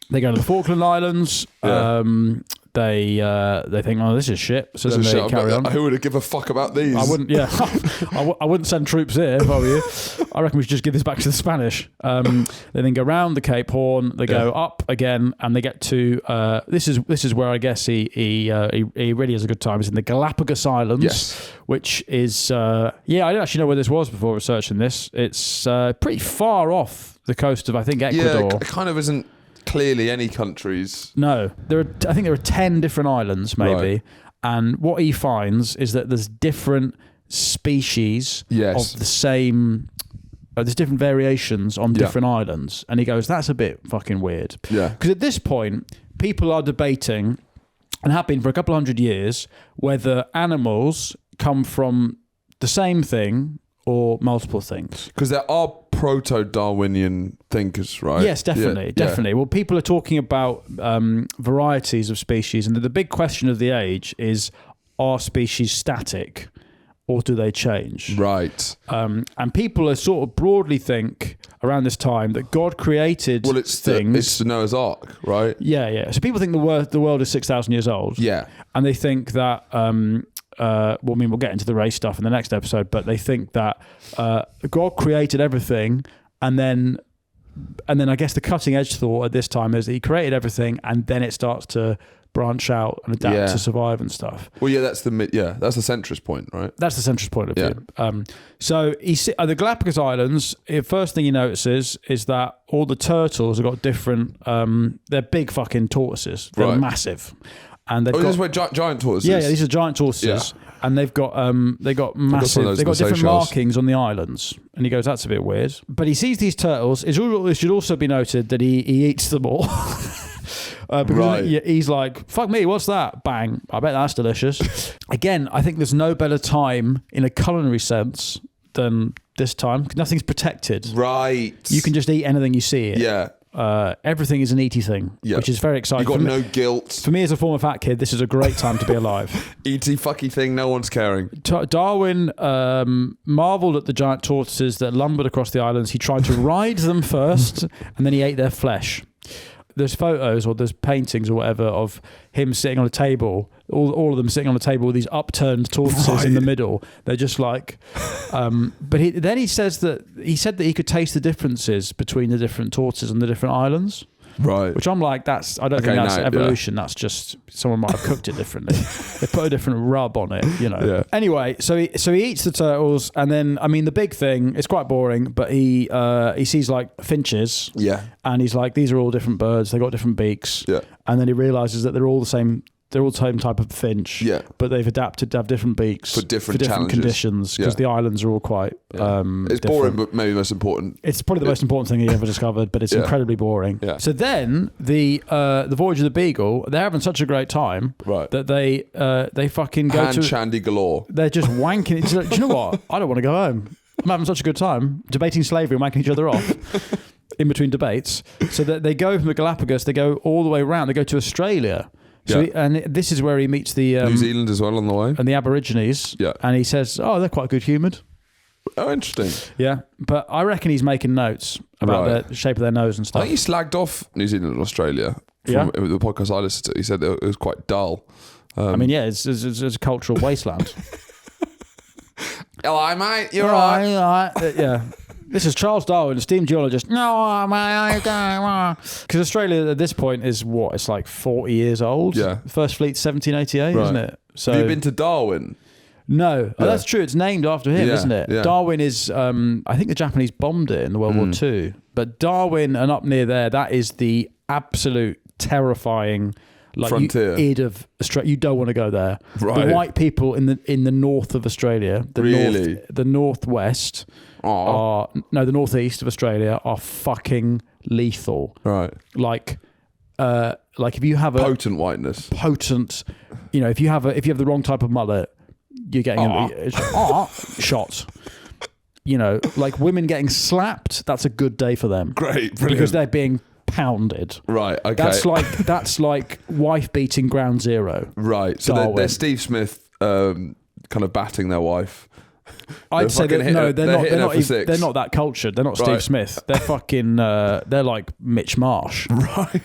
Speaker 1: They go to the Falkland Islands. They think, oh, this is shit. So then they carry on.
Speaker 2: Who would give a fuck about these?
Speaker 1: I wouldn't. Yeah, I wouldn't send troops here if I were you. I reckon we should just give this back to the Spanish. They then go round the Cape Horn. They go up again, and they get to this is where I guess he really has a good time. It's in the Galapagos Islands, which is I didn't actually know where this was before researching this. It's pretty far off the coast of, I think, Ecuador.
Speaker 2: Yeah, it kind of isn't clearly any countries.
Speaker 1: No, I think there are 10 different islands maybe, right. And what he finds is that there's different species of the same there's different variations on different islands. And he goes, that's a bit fucking weird.
Speaker 2: Yeah.
Speaker 1: Because at this point, people are debating, and have been for a couple 100 years, whether animals come from the same thing or multiple things.
Speaker 2: Because there are proto-Darwinian thinkers, right?
Speaker 1: Yes, definitely. Yeah. Well, people are talking about varieties of species, and the big question of the age is, are species static or do they change?
Speaker 2: Right.
Speaker 1: And people are sort of broadly think around this time that God created things.
Speaker 2: It's the Noah's Ark, right?
Speaker 1: Yeah. So people think the world is 6,000 years old.
Speaker 2: Yeah.
Speaker 1: And they think that, we'll get into the race stuff in the next episode, but they think that God created everything, and then I guess the cutting edge thought at this time is that he created everything and then it starts to branch out and adapt to survive and stuff.
Speaker 2: Well, that's the centrist point, right?
Speaker 1: That's the centrist point of view. So at the Galapagos Islands, the first thing he notices is that all the turtles have got different. They're big fucking tortoises. They're massive, and they've got.
Speaker 2: This is where giant tortoises.
Speaker 1: Yeah, these are giant tortoises, and they've got massive. They've got different markings on the islands, and he goes, "That's a bit weird." But he sees these turtles. It should also be noted that he eats them all. Because he's like, fuck me, what's that? Bang. I bet that's delicious. Again, I think there's no better time in a culinary sense than this time. Nothing's protected.
Speaker 2: Right.
Speaker 1: You can just eat anything you see it.
Speaker 2: Yeah.
Speaker 1: Everything is an earty thing, which is very exciting.
Speaker 2: You've got no guilt.
Speaker 1: For me as a former fat kid, this is a great time to be alive.
Speaker 2: Eaty fucky thing, no one's caring.
Speaker 1: Darwin marvelled at the giant tortoises that lumbered across the islands. He tried to ride them first, and then he ate their flesh. There's photos or there's paintings or whatever of him sitting on a table, all of them sitting on a table with these upturned tortoises in the middle. They're just like, but he said that he could taste the differences between the different tortoises on the different islands.
Speaker 2: Right.
Speaker 1: Which I'm like, I don't think that's evolution. That's just someone might have cooked it differently. They put a different rub on it, you know. Yeah. Anyway, so he eats the turtles, and then the big thing, it's quite boring, but he sees like finches.
Speaker 2: Yeah.
Speaker 1: And he's like, these are all different birds. They got different beaks.
Speaker 2: Yeah.
Speaker 1: And then he realizes that they're all the same. They're all the same type of finch, but they've adapted to have different beaks
Speaker 2: for different
Speaker 1: conditions because the islands are all quite.
Speaker 2: It's
Speaker 1: different.
Speaker 2: boring, but maybe most important.
Speaker 1: It's probably the most important thing he ever discovered, but it's incredibly boring. Yeah. So then the Voyage of the Beagle, they're having such a great time that they fucking go
Speaker 2: hand shandy galore.
Speaker 1: They're just wanking. Do you know what? I don't want to go home. I'm having such a good time debating slavery and wanking each other off in between debates. So that they go from the Galapagos, they go all the way around. They go to Australia. So and this is where he meets the
Speaker 2: New Zealand as well on the way,
Speaker 1: and the Aborigines. Yeah, and he says, "Oh, they're quite good humoured."
Speaker 2: Oh, interesting.
Speaker 1: Yeah, but I reckon he's making notes about the shape of their nose and stuff.
Speaker 2: I think he slagged off New Zealand and Australia from the podcast I listened to. He said that it was quite dull.
Speaker 1: It's a cultural wasteland.
Speaker 2: Hello, mate. You're right.
Speaker 1: Yeah. This is Charles Darwin, esteemed geologist. No, because Australia at this point is what? It's like 40 years old.
Speaker 2: Yeah.
Speaker 1: First fleet 1788, isn't it? So
Speaker 2: have you been to Darwin?
Speaker 1: No. Oh, that's true. It's named after him, isn't it? Yeah. Darwin is, I think the Japanese bombed it in World War II. But Darwin and up near there, that is the absolute terrifying
Speaker 2: frontier
Speaker 1: id of Australia. You don't want to go there.
Speaker 2: Right.
Speaker 1: The white people in the north of Australia, the northwest, the northeast of Australia are fucking lethal.
Speaker 2: Right.
Speaker 1: Like if you have
Speaker 2: potent whiteness.
Speaker 1: If you have the wrong type of mullet, you're getting shot. Like women getting slapped, that's a good day for them.
Speaker 2: Great, brilliant.
Speaker 1: Because they're being pounded.
Speaker 2: Right, okay.
Speaker 1: That's like wife beating ground zero.
Speaker 2: Right. So they're Steve Smith kind of batting their wife.
Speaker 1: I'd say they're not that cultured. They're not Steve Smith. They're fucking they're like Mitch Marsh.
Speaker 2: Right.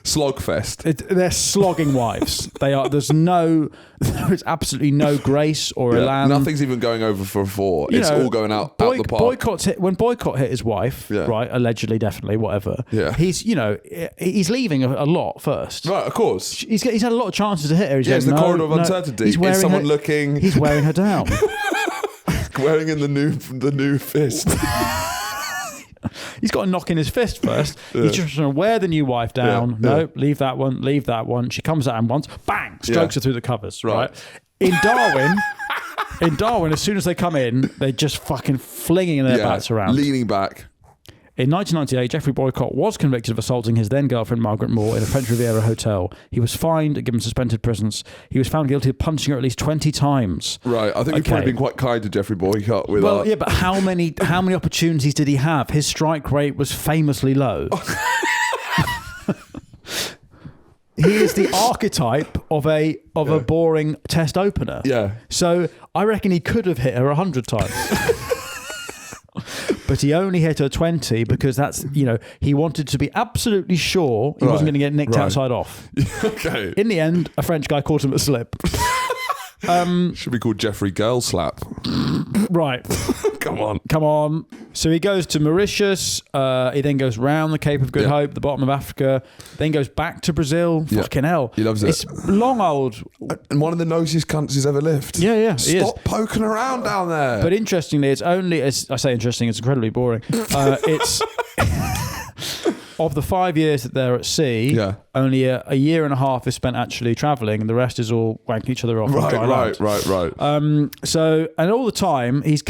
Speaker 2: Slogfest.
Speaker 1: They're slogging wives. They are. There is absolutely no grace or elan.
Speaker 2: Nothing's even going over for a four. It's all going out the park.
Speaker 1: When Boycott hit his wife, right? Allegedly, definitely, whatever.
Speaker 2: Yeah.
Speaker 1: He's leaving a lot first.
Speaker 2: Right, of course.
Speaker 1: He's had a lot of chances to hit her.
Speaker 2: It's the corridor of uncertainty. Is someone looking?
Speaker 1: He's wearing her down.
Speaker 2: Wearing in the new fist.
Speaker 1: He's got a knock in his fist first. He's just trying to wear the new wife down. No, leave that one. She comes at him once, bang, strokes her through the covers. Right. In Darwin, In Darwin, as soon as they come in, they're just fucking flinging their bats around.
Speaker 2: Leaning back.
Speaker 1: In 1998, Geoffrey Boycott was convicted of assaulting his then-girlfriend Margaret Moore in a French Riviera hotel. He was fined and given suspended prisons. He was found guilty of punching her at least 20 times.
Speaker 2: Right, I think we've probably been quite kind to Geoffrey Boycott with
Speaker 1: Well, yeah, but how many opportunities did he have? His strike rate was famously low. He is the archetype of a boring test opener.
Speaker 2: Yeah.
Speaker 1: So I reckon he could have hit her 100 times. But he only hit her 20 because that's, he wanted to be absolutely sure he wasn't going to get nicked outside off.
Speaker 2: Okay.
Speaker 1: In the end, a French guy caught him at slip.
Speaker 2: Should be called Jeffrey Girl Slap.
Speaker 1: Right.
Speaker 2: Come
Speaker 1: on. So he goes to Mauritius. He then goes round the Cape of Good Hope, the bottom of Africa. Then goes back to Brazil. Fucking hell.
Speaker 2: He loves it.
Speaker 1: It's long old.
Speaker 2: And one of the nosiest countries ever lived.
Speaker 1: Yeah.
Speaker 2: Stop poking around down there.
Speaker 1: But interestingly, I say interesting, it's incredibly boring. It's... Of the 5 years that they're at sea, only a year and a half is spent actually travelling, and the rest is all wanking each other off on dry land.
Speaker 2: Right.
Speaker 1: So, and all the time he's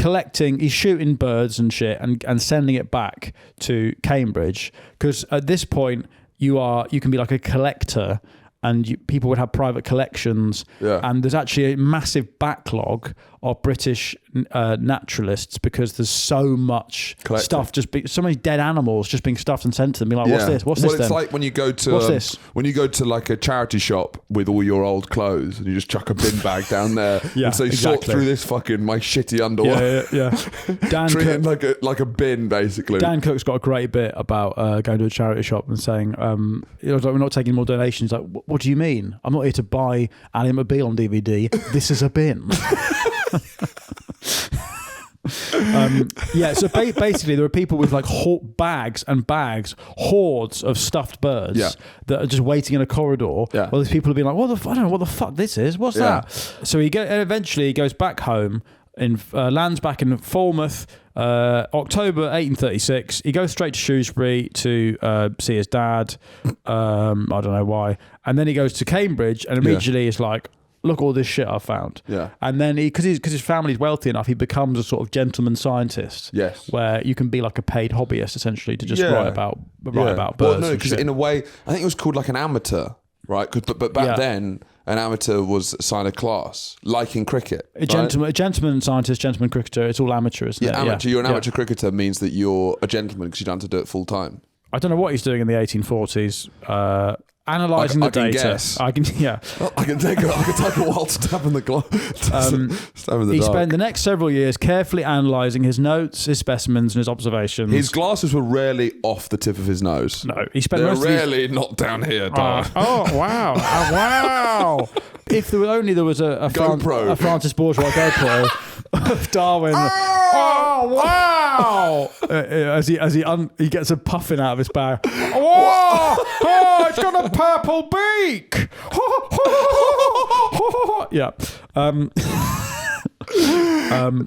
Speaker 1: shooting birds and shit, and sending it back to Cambridge, because at this point you can be like a collector, and people would have private collections, and there's actually a massive backlog of British naturalists because there's so much stuff, so many dead animals just being stuffed and sent to them. Be like, what's this? What's this?
Speaker 2: Well, it's like when you go to when you go to like a charity shop with all your old clothes and you just chuck a bin bag down there and say, sort through this fucking my shitty underwear.
Speaker 1: Dan
Speaker 2: treat
Speaker 1: Cook,
Speaker 2: it like a bin, basically.
Speaker 1: Dan Cook's got a great bit about going to a charity shop and saying, like, we're not taking more donations. Like, what do you mean? I'm not here to buy Ally McBeal on DVD. This is a bin. So basically there are people with like bags and bags, hordes of stuffed birds that are just waiting in a corridor. Well, these people have been like, I don't know what the fuck this is. What's that? So eventually he goes back home and lands back in Falmouth, October 1836. He goes straight to Shrewsbury to see his dad. I don't know why. And then he goes to Cambridge, and immediately it's like, look all this shit I found. And then because his family's wealthy enough, he becomes a sort of gentleman scientist. Where you can be like a paid hobbyist essentially to just write about birds. Well, no,
Speaker 2: because in a way, I think it was called like an amateur, right? But back then, an amateur was a sign of class, like in cricket.
Speaker 1: A gentleman scientist, gentleman cricketer. It's all amateur, isn't it?
Speaker 2: Amateur. You're an amateur cricketer means that you're a gentleman because you don't have to do it full time.
Speaker 1: I don't know what he's doing in the 1840s. Analysing the data.
Speaker 2: Guess.
Speaker 1: I can
Speaker 2: take a while to tap in the dark.
Speaker 1: He spent the next several years carefully analysing his notes, his specimens, and his observations.
Speaker 2: His glasses were rarely off the tip of his nose.
Speaker 1: No, he spent.
Speaker 2: They're rarely not down here.
Speaker 1: Wow! Wow! If there was a Francis Bourgeois GoPro of Darwin. Oh wow! As he gets a puffin out of his bag. Whoa! Oh, it's got a purple beak.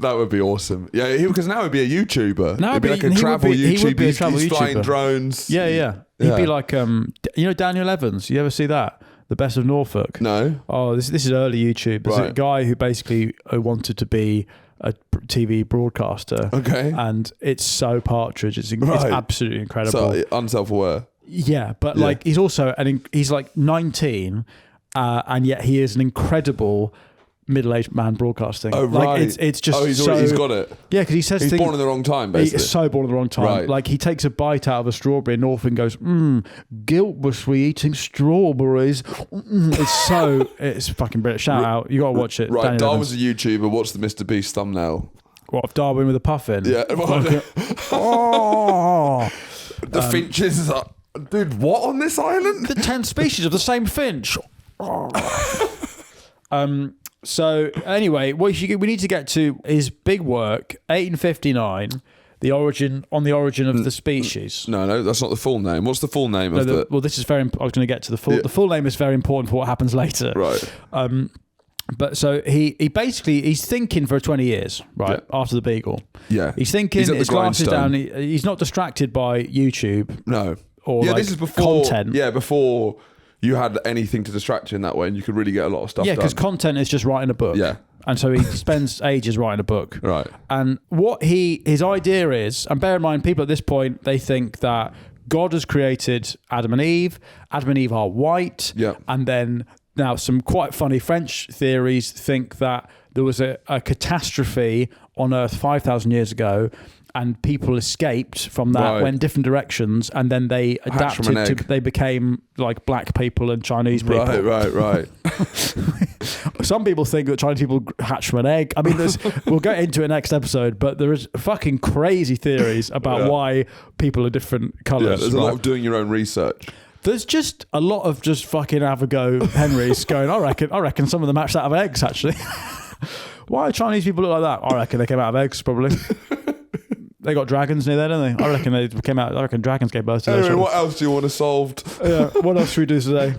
Speaker 2: That would be awesome. Yeah, because now he'd be a YouTuber.
Speaker 1: Now
Speaker 2: he'd be like a travel YouTuber. He's flying drones.
Speaker 1: Yeah. He'd be like, Daniel Evans. You ever see that? The Best of Norfolk.
Speaker 2: No.
Speaker 1: Oh, this is early YouTube. There's a guy who basically wanted to be a TV broadcaster.
Speaker 2: Okay.
Speaker 1: And it's so Partridge. It's absolutely incredible.
Speaker 2: So unself-aware.
Speaker 1: Yeah, but like he's also he's like 19, and yet he is an incredible middle-aged man broadcasting.
Speaker 2: Oh right,
Speaker 1: like it's just
Speaker 2: he's got it.
Speaker 1: Yeah, because he says
Speaker 2: he's born in the wrong time. Basically,
Speaker 1: he's so born in the wrong time.
Speaker 2: Right.
Speaker 1: Like he takes a bite out of a strawberry in Norfolk and goes, guilt was we eating strawberries. It's fucking brilliant. Shout out, you got to watch it.
Speaker 2: Right, Darwin's a YouTuber. What's the Mr. Beast thumbnail?
Speaker 1: What, of Darwin with a puffin?
Speaker 2: Yeah. The finches are. Dude, what on this island?
Speaker 1: The 10 species of the same finch. So anyway, we need to get to his big work, 1859, the origin of the species.
Speaker 2: No, that's not the full name. What's the full name of the?
Speaker 1: Well, this is very. I was going to get to the full. Yeah. The full name is very important for what happens later.
Speaker 2: Right.
Speaker 1: But so he basically he's thinking for 20 years, right, after the Beagle.
Speaker 2: Yeah.
Speaker 1: He's thinking. His glasses down. He's not distracted by YouTube.
Speaker 2: No.
Speaker 1: Or
Speaker 2: this is before
Speaker 1: content.
Speaker 2: Yeah, before you had anything to distract you in that way, and you could really get a lot of stuff done.
Speaker 1: Yeah, because content is just writing a book.
Speaker 2: Yeah.
Speaker 1: And so he spends ages writing a book.
Speaker 2: Right.
Speaker 1: And what his idea is, and bear in mind, people at this point, they think that God has created Adam and Eve. Adam and Eve are white.
Speaker 2: Yeah.
Speaker 1: And then now some quite funny French theories think that there was a catastrophe on Earth 5,000 years ago, and people escaped from that, went different directions, and then they adapted they became like black people and Chinese people.
Speaker 2: Right.
Speaker 1: Some people think that Chinese people hatched from an egg. I mean, we'll get into it next episode, but there is fucking crazy theories about why people are different colours.
Speaker 2: Yeah, there's a lot of doing your own research.
Speaker 1: There's just a lot of just fucking have a go Henrys going, I reckon some of them hatched out of eggs, actually. Why do Chinese people look like that? I reckon they came out of eggs, probably. They got dragons near there, don't they? I reckon they came out. I reckon dragons gave birth to those.
Speaker 2: Anyway, what else do you want to solve?
Speaker 1: What else should we do today?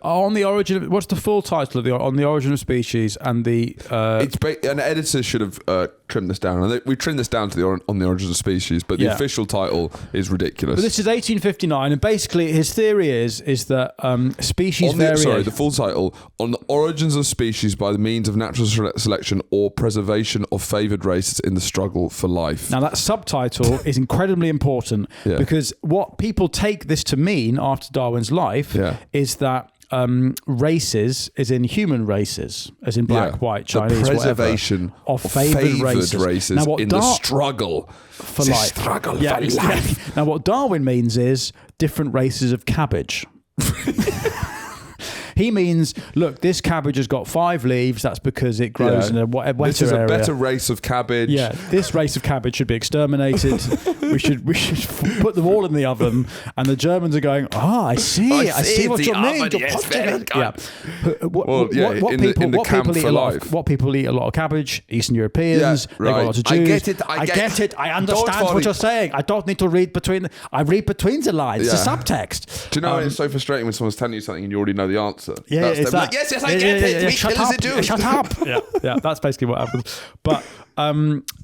Speaker 1: On the origin. What's the full title of on the origin of species and the?
Speaker 2: An editor should have trimmed this down. We trimmed this down to on the origin of species, but the official title is ridiculous.
Speaker 1: But this is 1859, and basically his theory is that species vary.
Speaker 2: The full title: On the origins of species by the means of natural selection or preservation of favoured races in the struggle for life.
Speaker 1: Now that subtitle is incredibly important because what people take this to mean after Darwin's life is that races, as in human races, as in black, white, Chinese,
Speaker 2: the preservation
Speaker 1: of favoured races. Now,
Speaker 2: in the struggle
Speaker 1: for life.
Speaker 2: Struggle for life.
Speaker 1: Now, what Darwin means is different races of cabbage. He means, look, this cabbage has got 5 leaves. That's because it grows in a wetter area.
Speaker 2: This is a better race of cabbage.
Speaker 1: Yeah, this race of cabbage should be exterminated. we should put them all in the oven. And the Germans are going, I see what you mean. What people eat a lot of cabbage. Eastern Europeans. They got lots of Jews. I get it. I understand what you're saying. I don't need to read between. I read between the lines. The subtext.
Speaker 2: Do you know it's so frustrating when someone's telling you something and you already know the answer?
Speaker 1: Yeah, it's that.
Speaker 2: Like, yes, I get it.
Speaker 1: Shut up. Yeah, that's basically what happens. But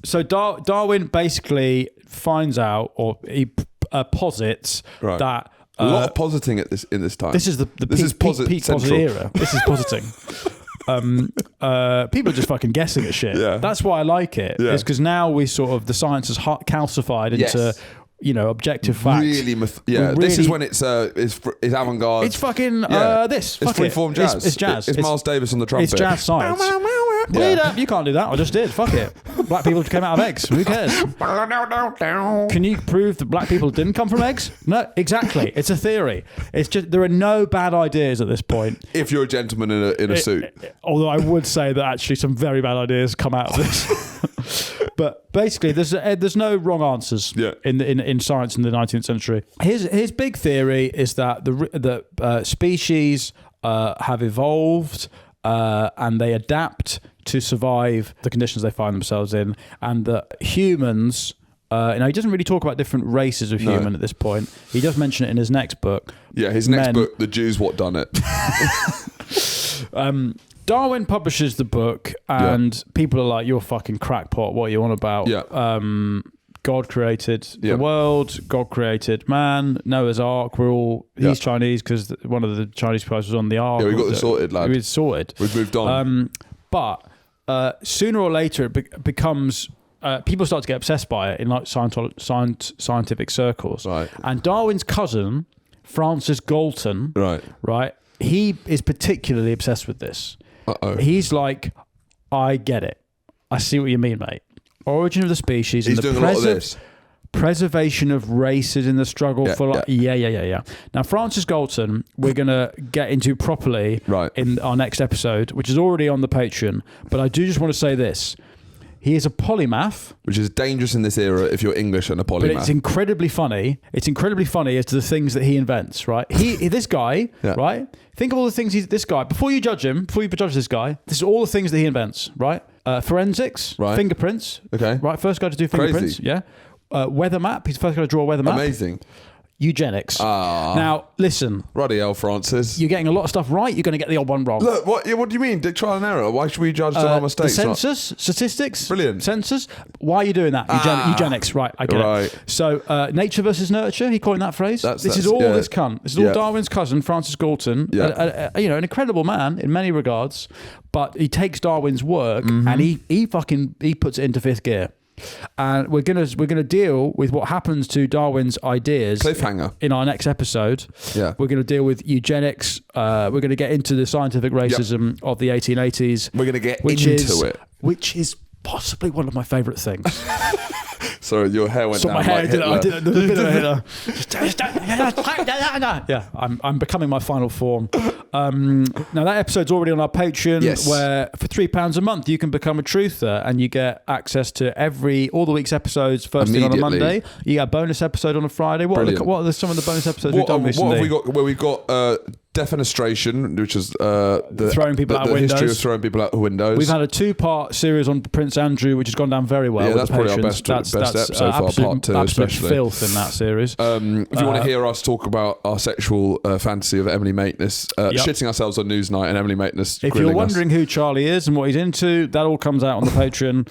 Speaker 1: so Darwin basically finds out, or he posits that
Speaker 2: a lot of positing in this time.
Speaker 1: This is the peak posit era. This is positing. People are just fucking guessing at shit. Yeah. That's why I like it. Yeah. Is because now the science is calcified into. Objective facts.
Speaker 2: Really, this is when it's avant-garde.
Speaker 1: It's fucking this.
Speaker 2: It's freeform jazz.
Speaker 1: It's jazz.
Speaker 2: It's Miles Davis on the trumpet.
Speaker 1: It's jazz science. You can't do that. I just did. Fuck it. Black people came out of eggs. Who cares? Can you prove that black people didn't come from eggs? No, exactly. It's a theory. It's just there are no bad ideas at this point.
Speaker 2: If you're a gentleman in a suit.
Speaker 1: Although I would say that actually some very bad ideas come out of this. But basically, there's no wrong answers in science in the 19th century. His big theory is that the species have evolved and they adapt to survive the conditions they find themselves in, and that humans. He doesn't really talk about different races of human at this point. He does mention it in his next book.
Speaker 2: Yeah, his next book, The Jews What Done It.
Speaker 1: Darwin publishes the book, and people are like, "You're fucking crackpot. What are you on about?"
Speaker 2: Yeah.
Speaker 1: God created the world. God created man. Noah's Ark. He's Chinese because one of the Chinese guys was on the Ark.
Speaker 2: Yeah, we got this sorted, lad.
Speaker 1: It's sorted.
Speaker 2: We've moved on.
Speaker 1: But sooner or later, it becomes. People start to get obsessed by it in like scientific circles.
Speaker 2: Right.
Speaker 1: And Darwin's cousin, Francis Galton, right, he is particularly obsessed with this. He's like, I get it. I see what you mean, mate. Origin of the species.
Speaker 2: He's doing a lot of this.
Speaker 1: Preservation of races in the struggle for life. Yeah. Now, Francis Galton, we're going to get into properly in our next episode, which is already on the Patreon. But I do just want to say this. He is a polymath.
Speaker 2: Which is dangerous in this era if you're English and a polymath.
Speaker 1: But it's incredibly funny. It's incredibly funny as to the things that he invents, right? This guy, right? Think of all the things this guy, before you judge him, before you judge this guy, this is all the things that he invents, right? Forensics, fingerprints.
Speaker 2: Okay.
Speaker 1: Right, first guy to do fingerprints.
Speaker 2: Crazy.
Speaker 1: Yeah. Weather map. He's the first guy to draw a weather map.
Speaker 2: Amazing.
Speaker 1: eugenics. Now, listen.
Speaker 2: Bloody hell, Francis.
Speaker 1: You're getting a lot of stuff right. You're going to get the odd one wrong.
Speaker 2: Look, what do you mean? Trial and error? Why should we judge our mistakes?
Speaker 1: The census, statistics.
Speaker 2: Brilliant.
Speaker 1: Census. Why are you doing that? Eugenics. Right, I get it. So, nature versus nurture, he coined that phrase. This is all this cunt. This is all Darwin's cousin, Francis Galton. Yeah. An incredible man in many regards, but he takes Darwin's work and he puts it into fifth gear. And we're gonna deal with what happens to Darwin's ideas.
Speaker 2: Cliffhanger
Speaker 1: in our next episode.
Speaker 2: Yeah,
Speaker 1: we're gonna deal with eugenics. We're gonna get into the scientific racism of the 1880s.
Speaker 2: We're gonna get into it,
Speaker 1: which is possibly one of my favourite things.
Speaker 2: Sorry, your hair went down.
Speaker 1: My hair
Speaker 2: like Hitler.
Speaker 1: I did a bit of a Hitler. Yeah, I'm becoming my final form. Now that episode's already on our Patreon, where for £3 a month you can become a truther and you get access to all the week's episodes first thing on a Monday. You get a bonus episode on a Friday. What are some of the bonus episodes we've done recently?
Speaker 2: What have we got? Well, we've got defenestration, which is
Speaker 1: throwing people out of windows.
Speaker 2: History of throwing people out of windows.
Speaker 1: We've had a 2-part series on Prince Andrew, which has gone down very well.
Speaker 2: Yeah, that's probably our best episode so far. Part 2, especially
Speaker 1: filth in that series.
Speaker 2: If you want to hear us talk about our sexual fantasy of Emily Maitness, shitting ourselves on Newsnight and Emily Maitness.
Speaker 1: If you're wondering who Charlie is and what he's into, that all comes out on the Patreon.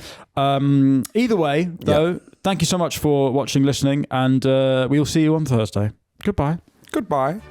Speaker 1: Either way, though, thank you so much for watching, listening, and we will see you on Thursday. Goodbye.
Speaker 2: Goodbye.